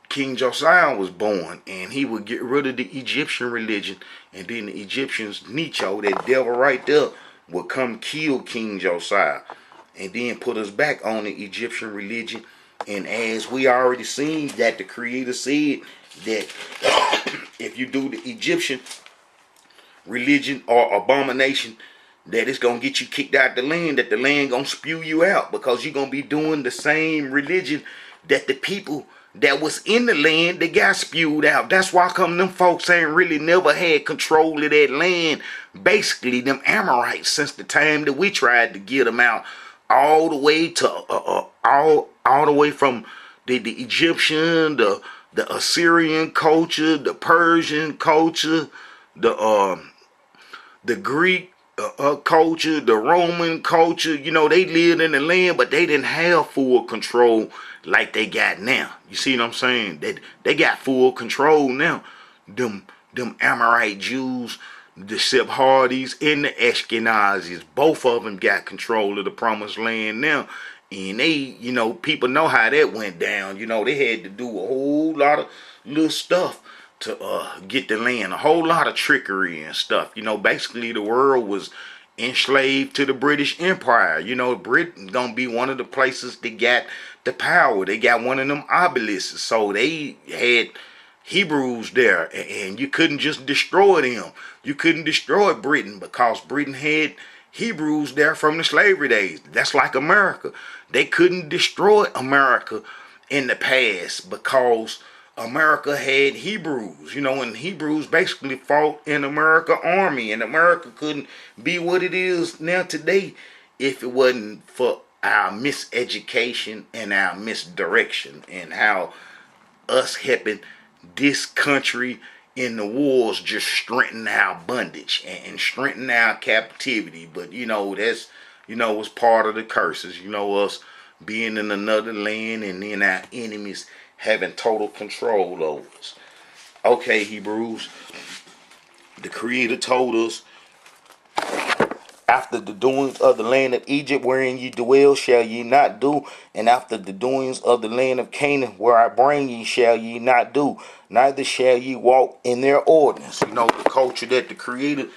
Speaker 1: King Josiah was born, and he would get rid of the Egyptian religion, and then the Egyptians, Necho, that devil right there, would come kill King Josiah, and then put us back on the Egyptian religion. And as we already seen, that the Creator said that if you do the Egyptian religion or abomination, that it's gonna get you kicked out the land, that the land gonna spew you out, because you're gonna be doing the same religion that the people that was in the land that got spewed out. That's why come them folks ain't really never had control of that land. Basically, them Amorites, since the time that we tried to get them out, all the way to all the way from the Egyptian, the Assyrian culture, the Persian culture, the Greek culture, the Roman culture. You know, they lived in the land, but they didn't have full control like they got now. You see what I'm saying? They got full control now. Them Amorite Jews, the Sephardites and the Ashkenazis, both of them got control of the promised land now. And they, you know, people know how that went down. You know, they had to do a whole lot of little stuff to get the land, a whole lot of trickery and stuff. You know, basically the world was enslaved to the British Empire. You know, Britain gonna be one of the places that got the power. They got one of them obelisks, so they had Hebrews there, and you couldn't just destroy them. You couldn't destroy Britain, because Britain had Hebrews there from the slavery days. That's like America. They couldn't destroy America in the past because America had Hebrews. You know, and Hebrews basically fought in America army, and America couldn't be what it is now today if it wasn't for our miseducation and our misdirection, and how us helping this country in the wars just strengthen our bondage and strengthen our captivity. But you know, that's, you know, it's part of the curses. You know, us being in another land and then our enemies having total control over us. Okay, Hebrews, the Creator told us, after the doings of the land of Egypt wherein ye dwell shall ye not do, and after the doings of the land of Canaan where I bring ye shall ye not do, neither shall ye walk in their ordinance. You know, the culture that the Creator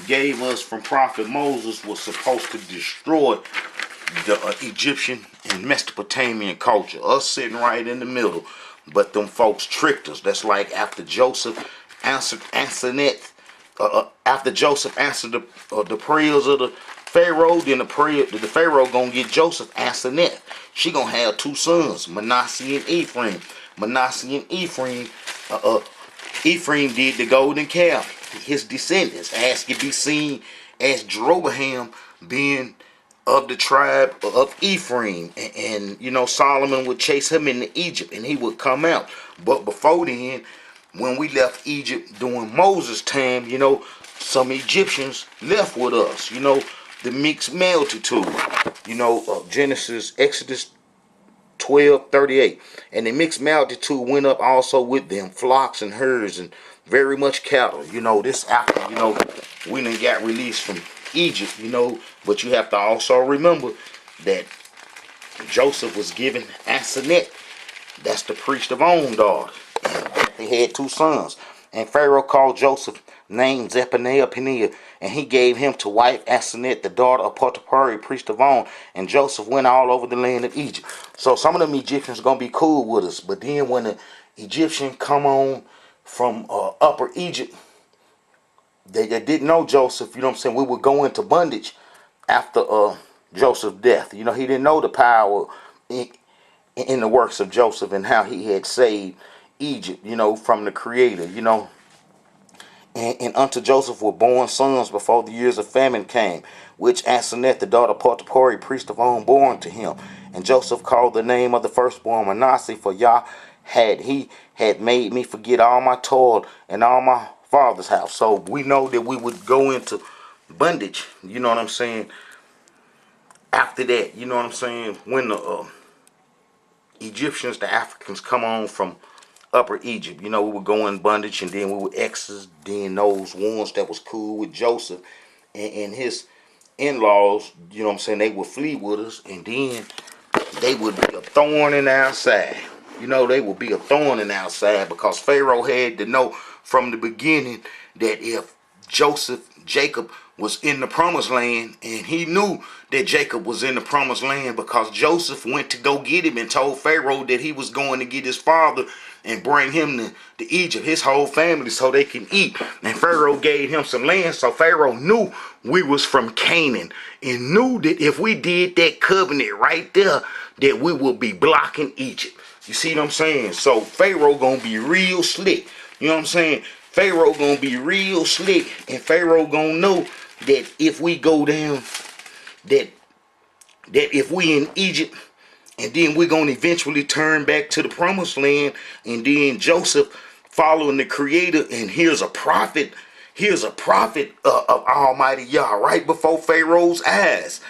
Speaker 1: gave us from Prophet Moses was supposed to destroy the Egyptian and Mesopotamian culture. Us sitting right in the middle. But them folks tricked us. That's like after Joseph answered after Joseph answered the prayers of the Pharaoh, then the Pharaoh gonna get Joseph Asenath. She gonna have two sons, Manasseh and Ephraim. Manasseh and Ephraim, Ephraim did the golden calf. His descendants, as can be seen as Jeroboam being of the tribe of Ephraim, and you know, Solomon would chase him into Egypt and he would come out. But before then, when we left Egypt during Moses' time, you know, some Egyptians left with us, you know, the mixed multitude, you know, Exodus 12:38, and the mixed multitude went up also with them, flocks and herds and very much cattle. You know, this after, you know, we done got released from Egypt, you know, but you have to also remember that Joseph was given Asenath. That's the priest of On daughter. They had two sons, and Pharaoh called Joseph named Zephaniah, and he gave him to wife Asenath, the daughter of Potiphar, priest of On. And Joseph went all over the land of Egypt. So some of them Egyptians gonna be cool with us, but then when the Egyptian come on from Upper Egypt, they didn't know Joseph. You know what I'm saying? We would go into bondage after Joseph's death. You know, he didn't know the power in the works of Joseph and how he had saved Egypt, you know, from the Creator, you know. And unto Joseph were born sons before the years of famine came, which Asenath, the daughter of Potiphar, priest of On, born to him. And Joseph called the name of the firstborn Manasseh, for Yah had made me forget all my toil and all my father's house. So we know that we would go into bondage, you know what I'm saying, after that, you know what I'm saying, when the Egyptians, the Africans come on from Upper Egypt, you know, we would go in bondage, and then we would exodus. Then those ones that was cool with Joseph and his in-laws, you know what I'm saying, they would flee with us, and then they would be a thorn in our side. You know, they would be a thorn in our side because Pharaoh had to know from the beginning that if Jacob was in the promised land, and he knew that Jacob was in the promised land because Joseph went to go get him and told Pharaoh that he was going to get his father and bring him to Egypt, his whole family, so they can eat. And Pharaoh gave him some land, so Pharaoh knew we was from Canaan and knew that if we did that covenant right there, that we would be blocking Egypt. You see what I'm saying? So Pharaoh gonna be real slick. You know what I'm saying? Pharaoh gonna be real slick, and Pharaoh gonna know that if we go down, that if we in Egypt, and then we're gonna eventually turn back to the promised land, and then Joseph following the Creator, and here's a prophet of Almighty Yah right before Pharaoh's eyes,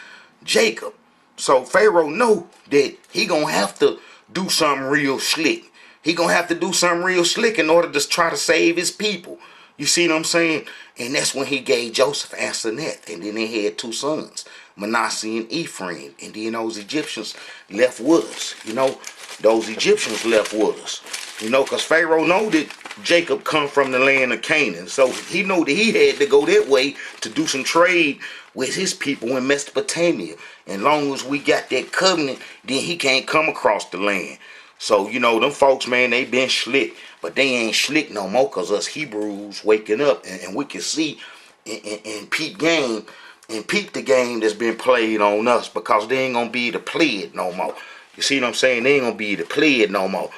Speaker 1: Jacob. So Pharaoh know that he gonna have to do something real slick. He gonna have to do something real slick in order to try to save his people. You see what I'm saying? And that's when he gave Joseph Asenath, and then they had two sons, Manasseh and Ephraim. And then those Egyptians left with us. You know, those Egyptians left with us. You know, because Pharaoh know that Jacob come from the land of Canaan. So he knew that he had to go that way to do some trade with his people in Mesopotamia. And long as we got that covenant, then he can't come across the land. So, you know, them folks, man, they been slick, but they ain't slick no more, because us Hebrews waking up, and we can see and peep game, and peep the game that's been played on us, because they ain't going to be able to play it no more. You see what I'm saying? They ain't going to be able to play it no more.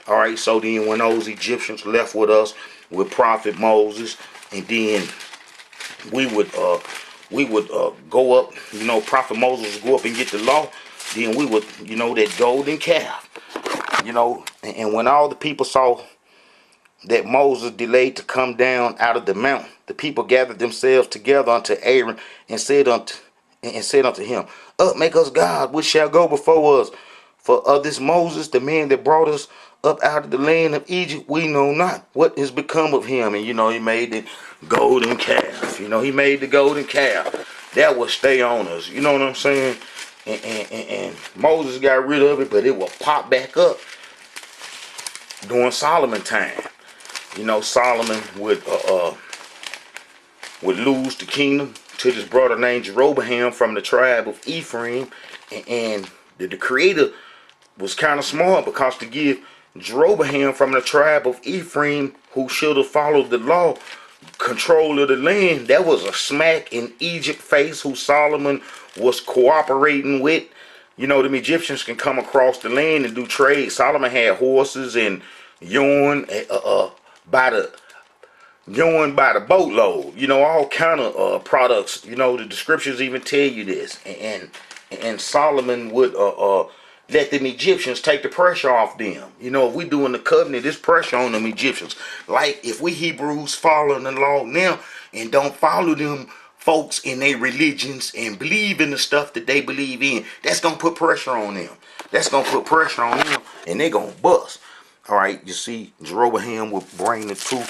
Speaker 1: All right, so then when those Egyptians left with us, with Prophet Moses, and then we would go up, you know, Prophet Moses would go up and get the law, then we would, you know, that golden calf. You know, and when all the people saw that Moses delayed to come down out of the mount, the people gathered themselves together unto Aaron and said unto him, Up, make us God, which shall go before us. For of this Moses, the man that brought us up out of the land of Egypt, we know not what is become of him. And he made the golden calf. He made the golden calf. That will stay on us. You know what I'm saying? And Moses got rid of it, but it will pop back up during Solomon time. Solomon would lose the kingdom to this brother named Jeroboam from the tribe of Ephraim, and the creator was kind of smart, because to give Jeroboam from the tribe of Ephraim, who should have followed the law, control of the land, that was a smack in Egypt face, who Solomon was cooperating with. Them Egyptians can come across the land and do trade. Solomon had horses and yarn by the boatload. All kind of products. The descriptions even tell you this. And Solomon would let them Egyptians take the pressure off them. If we doing the covenant, there's pressure on them Egyptians. Like if we Hebrews following the law now and don't follow them folks in their religions and believe in the stuff that they believe in, that's gonna put pressure on them. And they're gonna bust. All right, you see, Jeroboam would bring the two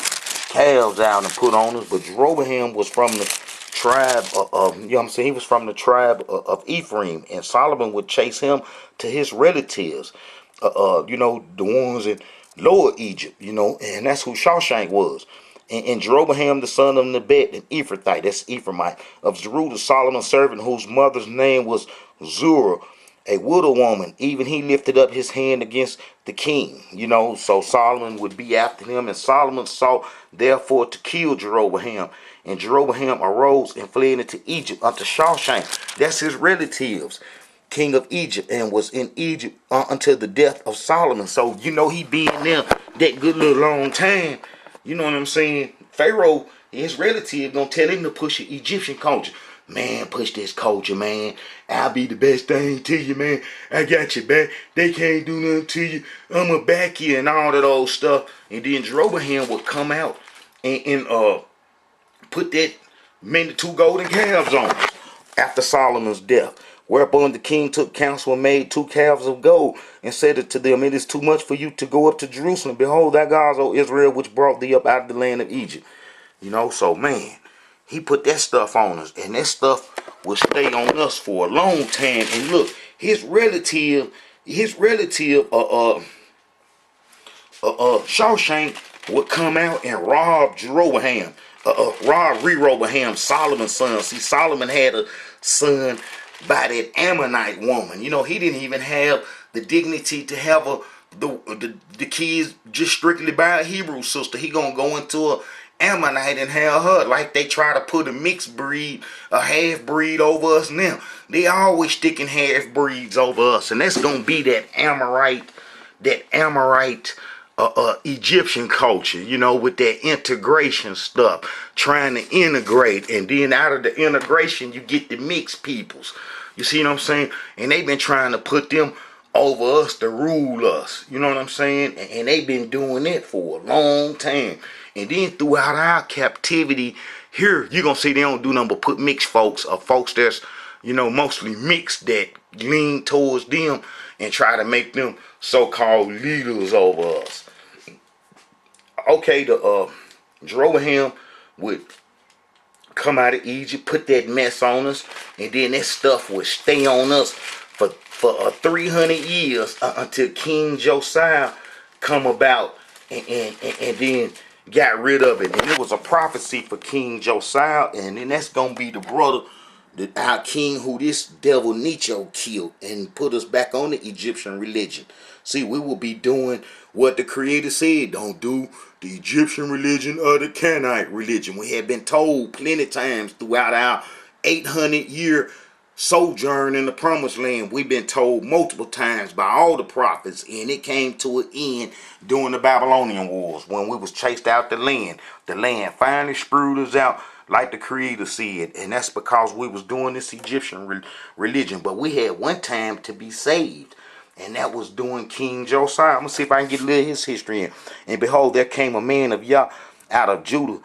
Speaker 1: calves out and put on us, but Jeroboam was from the tribe of he was from the tribe of Ephraim, and Solomon would chase him to his relatives, the ones in Lower Egypt, and that's who Shawshank was. And Jeroboam, the son of Nebat, an Ephrathite, that's Ephraimite, of Zeruiah, Solomon's servant, whose mother's name was Zurah, a widow woman, even he lifted up his hand against the king. So Solomon would be after him, and Solomon sought therefore to kill Jeroboam. And Jeroboam arose and fled into Egypt unto Shawshank. That's his relatives, king of Egypt, and was in Egypt until the death of Solomon. So, he been there that good little long time. You know what I'm saying? Pharaoh, his relative, gonna tell him to push the Egyptian culture. Man, push this culture, man. I'll be the best thing to you, man. I got you back. They can't do nothing to you. I'ma back you and all that old stuff. And then Jeroboam would come out and put the two golden calves on after Solomon's death. Whereupon the king took counsel and made 2 calves of gold, and said it to them, it is too much for you to go up to Jerusalem. Behold, thy gods, O Israel, which brought thee up out of the land of Egypt. So man, he put that stuff on us, and that stuff will stay on us for a long time. And look, his relative, Shawshank would come out and rob Jeroboam, Rehoboam, Solomon's son. See, Solomon had a son by that Ammonite woman. He didn't even have the dignity to have the kids just strictly by a Hebrew sister. He gonna go into a Ammonite and have her, like they try to put a mixed breed, a half breed over us now. They always sticking half breeds over us, and that's gonna be that Amorite Egyptian culture, with that integration stuff, trying to integrate, and then out of the integration you get the mixed peoples. You see what I'm saying? And they've been trying to put them over us to rule us. You know what I'm saying? And they've been doing it for a long time. And then throughout our captivity here, you're going to see they don't do nothing but put mixed folks, or folks that's, mostly mixed, that lean towards them and try to make them so-called leaders over us. Okay, the Jeroboam would come out of Egypt, put that mess on us, and then that stuff would stay on us for 300 years until King Josiah come about and then got rid of it. And it was a prophecy for King Josiah, and then that's gonna be the brother, our king, who this devil Necho killed and put us back on the Egyptian religion. See, we will be doing what the Creator said, don't do the Egyptian religion or the Canaanite religion. We have been told plenty times throughout our 800-year sojourn in the promised land. We've been told multiple times by all the prophets, and it came to an end during the Babylonian wars when we was chased out the land. The land finally screwed us out like the Creator said, and that's because we was doing this Egyptian religion. But we had one time to be saved, and that was during King Josiah. I'm going to see if I can get a little of his history in. And behold, there came a man of Yah out of Judah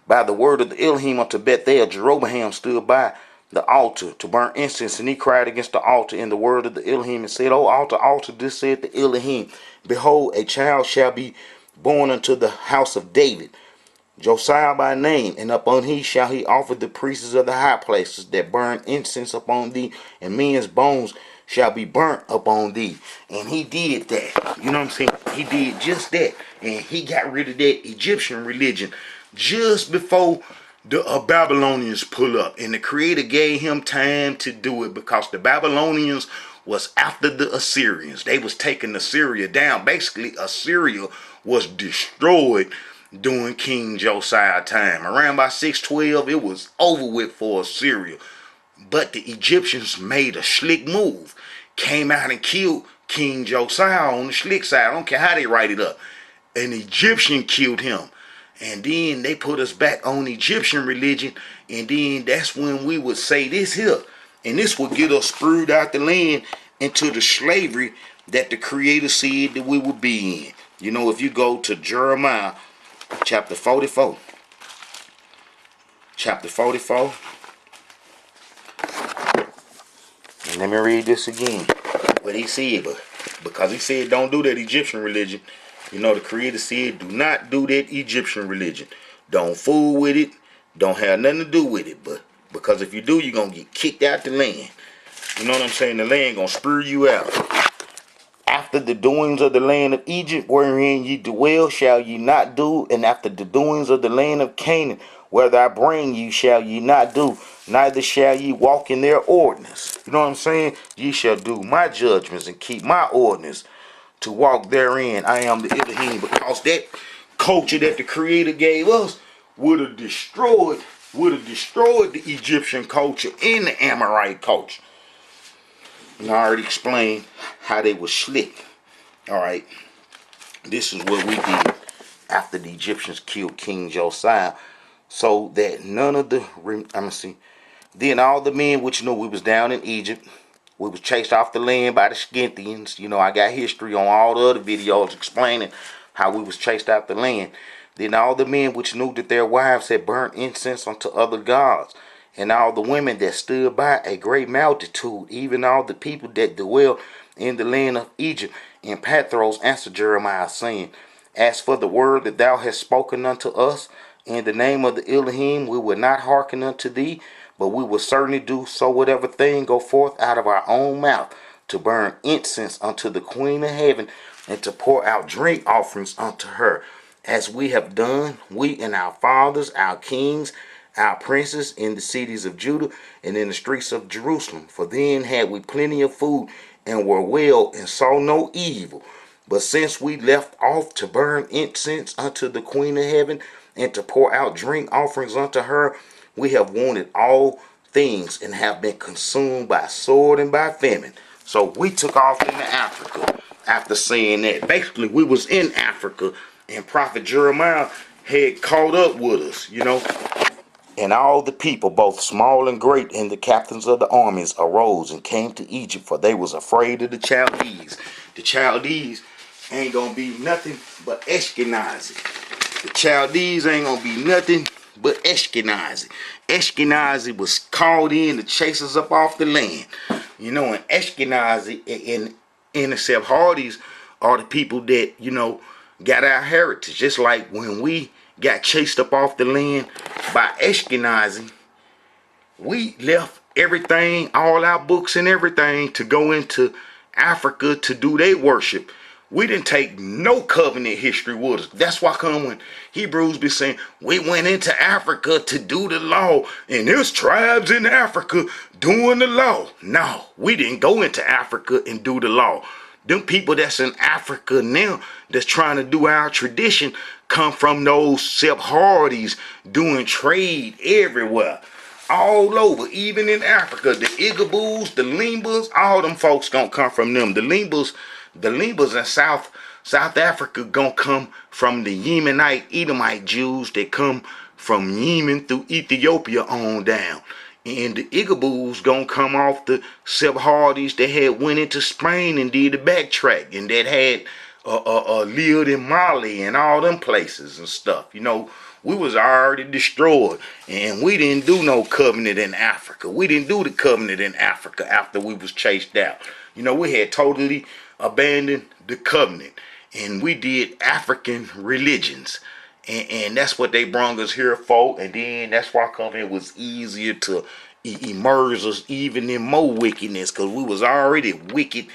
Speaker 1: by the word of the Elohim unto Bethel. Jeroboam stood by the altar to burn incense. And he cried against the altar in the word of the Elohim and said, O altar, altar, this saith the Elohim, behold, a child shall be born unto the house of David, Josiah by name, and upon he shall he offer the priests of the high places that burn incense upon thee, and men's bones shall be burnt upon thee. And he did that. You know what I'm saying? He did just that. And he got rid of that Egyptian religion just before the Babylonians pull up. And the Creator gave him time to do it, because the Babylonians was after the Assyrians. They was taking Assyria down. Basically, Assyria was destroyed during King Josiah time. Around by 612, it was over with for Assyria. But the Egyptians made a slick move. Came out and killed King Josiah on the slick side. I don't care how they write it up. An Egyptian killed him. And then they put us back on Egyptian religion. And then that's when we would say this here. And this would get us screwed out the land into the slavery that the Creator said that we would be in. You know, if you go to Jeremiah chapter 44. Chapter 44. And let me read this again. What he said, but because he said don't do that Egyptian religion, you know, the Creator said do not do that Egyptian religion. Don't fool with it. Don't have nothing to do with it. But because if you do, you're going to get kicked out the land. You know what I'm saying? The land going to spur you out. After the doings of the land of Egypt, wherein ye dwell, shall ye not do. And after the doings of the land of Canaan, where I bring you, shall ye not do. Neither shall ye walk in their ordinance. You know what I'm saying? Ye shall do my judgments and keep my ordinance to walk therein. I am the Elohim. Because that culture that the Creator gave us would have destroyed the Egyptian culture and the Amorite culture. And I already explained how they were slick. Alright. This is what we did after the Egyptians killed King Josiah. So that none of the... Then all the men which knew we was down in Egypt, we was chased off the land by the Scythians. You know, I got history on all the other videos explaining how we was chased out the land. Then all the men which knew that their wives had burnt incense unto other gods, and all the women that stood by, a great multitude, even all the people that dwell in the land of Egypt, and Pathros answered Jeremiah, saying, As for the word that thou hast spoken unto us, in the name of the Elohim, we will not hearken unto thee, but we will certainly do so whatever thing go forth out of our own mouth, to burn incense unto the Queen of Heaven, and to pour out drink offerings unto her, as we have done, we and our fathers, our kings, our princes in the cities of Judah and in the streets of Jerusalem. For then had we plenty of food and were well and saw no evil. But since we left off to burn incense unto the Queen of Heaven and to pour out drink offerings unto her, we have wanted all things and have been consumed by sword and by famine. So we took off into Africa after saying that. Basically, we was in Africa and Prophet Jeremiah had caught up with us, you know. And all the people, both small and great, and the captains of the armies arose and came to Egypt, for they was afraid of the Chaldees. The Chaldees ain't gonna be nothing but Ashkenazi. The Chaldees ain't gonna be nothing but Ashkenazi. Ashkenazi was called in to chase us up off the land. You know, and Ashkenazi and the Sephardi's are the people that, you know, got our heritage. Just like when we got chased up off the land by Ashkenazi, we left everything, all our books and everything, to go into Africa to do their worship. We didn't take no covenant history with us. That's why come when Hebrews be saying, we went into Africa to do the law, and there's tribes in Africa doing the law. No, we didn't go into Africa and do the law. Them people that's in Africa now that's trying to do our tradition come from those Sephardi's doing trade everywhere. All over, even in Africa. The Igabus, the Limbas, all them folks gonna come from them. The Limbas in South Africa gonna come from the Yemenite, Edomite Jews that come from Yemen through Ethiopia on down. And the Igabus gonna come off the Sephardi's that had went into Spain and did the backtrack, and that had lived in Mali and all them places and stuff. You know, We was already destroyed. And we didn't do no covenant in Africa. We didn't do the covenant in Africa after we was chased out. We had totally abandoned the covenant. And we did African religions. And that's what they brought us here for. And then that's why it was easier to immerse us even in more wickedness. Because we was already wicked,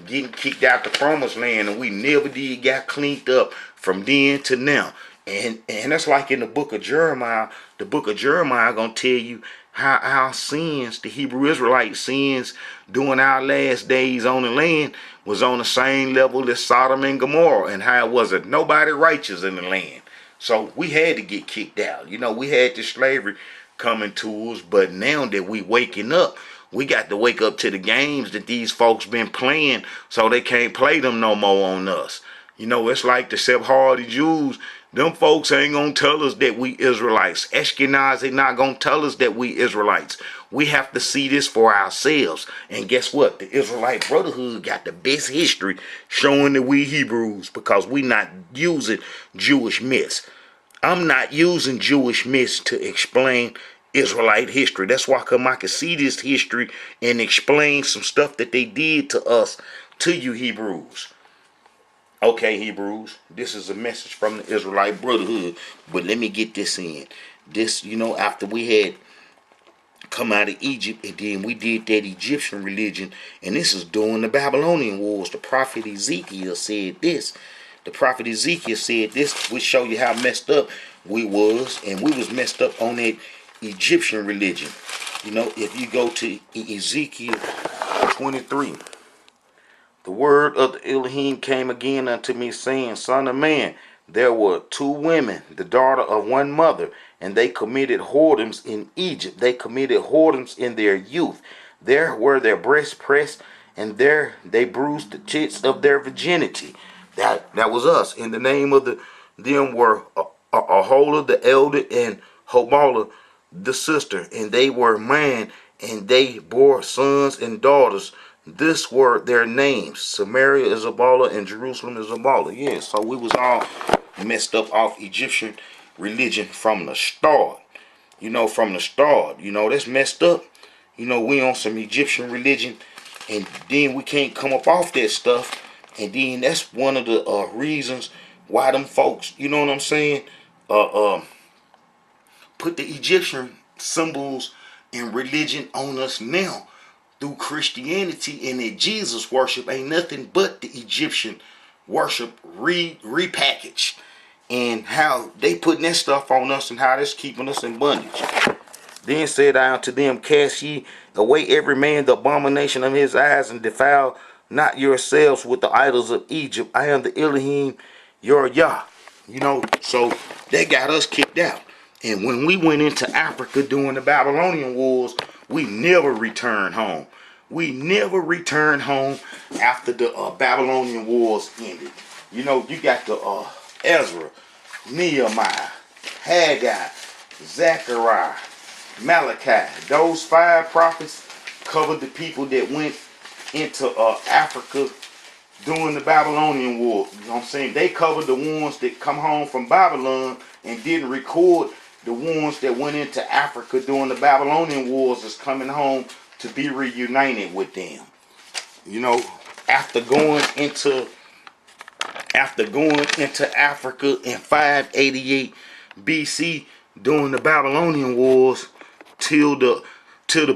Speaker 1: getting kicked out the promised land. And we never did got cleaned up from then to now. And that's like in the book of Jeremiah. The book of Jeremiah gonna tell you how our sins, the Hebrew Israelite sins during our last days on the land, was on the same level as Sodom and Gomorrah, and how it wasn't nobody righteous in the land. So we had to get kicked out. We had this slavery coming to us, but now that we waking up, we got to wake up to the games that these folks been playing, so they can't play them no more on us. It's like the Sephardi Jews. Them folks ain't gonna tell us that we Israelites. Ashkenaz ain't not gonna tell us that we Israelites. We have to see this for ourselves. And guess what? The Israelite Brotherhood got the best history showing that we Hebrews, because we not using Jewish myths. I'm not using Jewish myths to explain Israelite history. That's why I can see this history and explain some stuff that they did to us, to you Hebrews. Okay, Hebrews, this is a message from the Israelite Brotherhood, but let me get this in. This, after we had come out of Egypt, and then we did that Egyptian religion, and this is during the Babylonian wars. The prophet Ezekiel said this. The prophet Ezekiel said this, which show you how messed up we was, and we was messed up on that Egyptian religion. If you go to Ezekiel 23, the word of the Elohim came again unto me, saying, Son of man, there were two women, the daughter of one mother, and they committed whoredoms in Egypt. They committed whoredoms in their youth. There were their breasts pressed, and there they bruised the tits of their virginity. That was us. In the name of them were Aholah the elder and Hobala the sister, and they were man, and they bore sons and daughters. This were their names. Samaria is Abala and Jerusalem is Abala. Yeah, so we was all messed up off Egyptian religion from the start. From the start. That's messed up. We on some Egyptian religion, and then we can't come up off that stuff. And then that's one of the reasons why them folks, you know what I'm saying, put the Egyptian symbols and religion on us now through Christianity, and that Jesus worship ain't nothing but the Egyptian worship repackaged, and how they putting that stuff on us and how that's keeping us in bondage. Then said I unto them, Cast ye away every man the abomination of his eyes, and defile not yourselves with the idols of Egypt. I am the Elohim, your Yah. So they got us kicked out. And when we went into Africa during the Babylonian wars, we never returned home. We never returned home after the Babylonian wars ended. You got the Ezra, Nehemiah, Haggai, Zechariah, Malachi. Those 5 prophets covered the people that went into Africa during the Babylonian war. You know what I'm saying? They covered the ones that come home from Babylon and didn't record the ones that went into Africa during the Babylonian wars as coming home to be reunited with them. After going into Africa in 588 BC during the Babylonian wars till the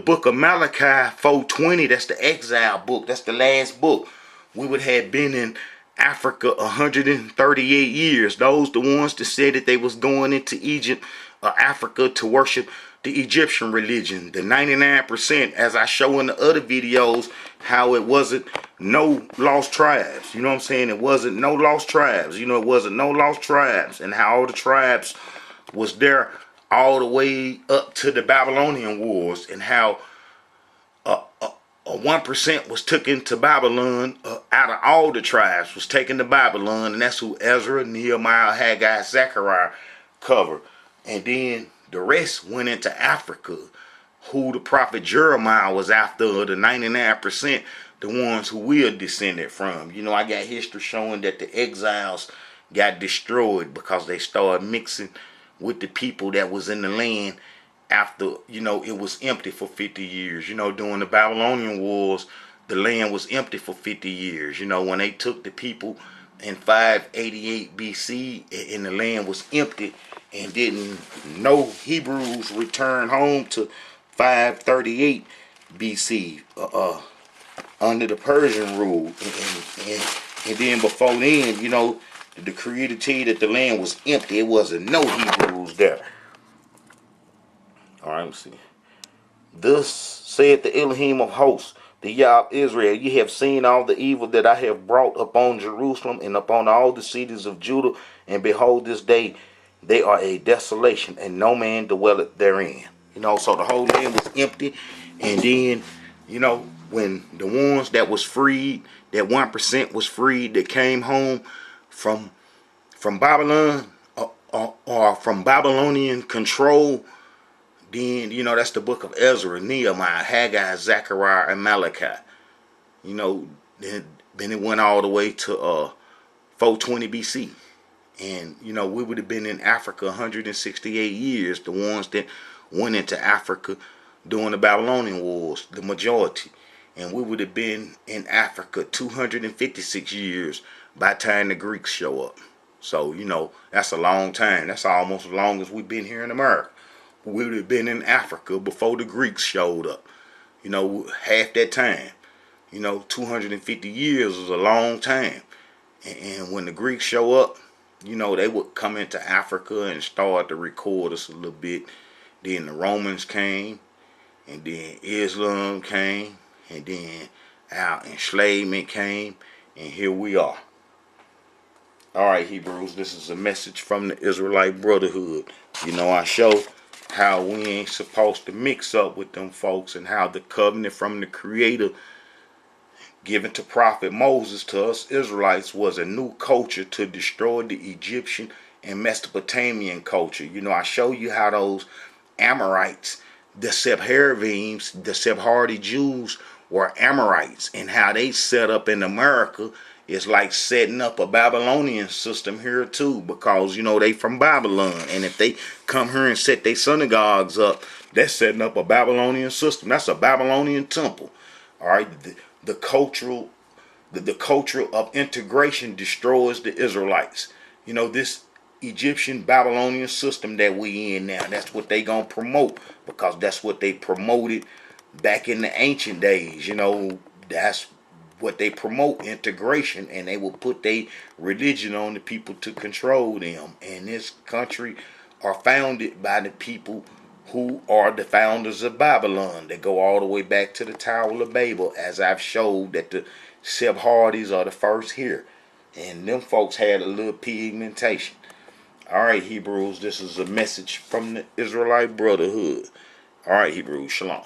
Speaker 1: book of Malachi 420, that's the exile book, that's the last book. We would have been in Africa 138 years. Those the ones that said that they was going into Egypt or Africa to worship the Egyptian religion. The 99%, as I show in the other videos, how it wasn't no lost tribes. You know what I'm saying? It wasn't no lost tribes. It wasn't no lost tribes. And how all the tribes was there all the way up to the Babylonian wars. And how 1% was taken to Babylon out of all the tribes was taken to Babylon. And that's who Ezra, Nehemiah, Haggai, Zechariah covered. And then the rest went into Africa, who the prophet Jeremiah was after, the 99%, the ones who we are descended from. I got history showing that the exiles got destroyed because they started mixing with the people that was in the land after, it was empty for 50 years. During the Babylonian Wars, the land was empty for 50 years. When they took the people in 588 BC, and the land was empty, and didn't no Hebrews return home to 538 BC under the Persian rule. And then before then, the decree to tell you that the land was empty. It wasn't no Hebrews there. All right, let me see. Thus said the Elohim of hosts, the Yah of Israel, ye have seen all the evil that I have brought upon Jerusalem and upon all the cities of Judah, and behold, this day they are a desolation, and no man dwelleth therein. So the whole land was empty, and then, when the ones that was freed, that 1% was freed, that came home from Babylon, or from Babylonian control, then, that's the book of Ezra, Nehemiah, Haggai, Zechariah, and Malachi. Then it went all the way to 420 BC. And, we would have been in Africa 168 years, the ones that went into Africa during the Babylonian Wars, the majority. And we would have been in Africa 256 years by the time the Greeks show up. So, that's a long time. That's almost as long as we've been here in America. We would have been in Africa before the Greeks showed up. Half that time. 250 years is a long time. And when the Greeks show up, they would come into Africa and start to record us a little bit. Then the Romans came, and then Islam came, and then our enslavement came, and here we are. Alright, Hebrews, this is a message from the Israelite Brotherhood. I show how we ain't supposed to mix up with them folks, and how the covenant from the Creator given to Prophet Moses to us Israelites was a new culture to destroy the Egyptian and Mesopotamian culture. I show you how those Amorites, the Sephardims, the Sephardi Jews were Amorites, and how they set up in America is like setting up a Babylonian system here too, because they from Babylon, and if they come here and set their synagogues up, they're setting up a Babylonian system. That's a Babylonian temple. All right, the culture of integration destroys the Israelites. This Egyptian Babylonian system that we in now, that's what they gonna promote, because that's what they promoted back in the ancient days. That's what they promote, integration, and they will put their religion on the people to control them. And this country are founded by the people who are the founders of Babylon. They go all the way back to the Tower of Babel, as I've showed that the Sephardi's are the first here, and them folks had a little pigmentation. Alright, Hebrews, this is a message from the Israelite Brotherhood. Alright, Hebrews, shalom.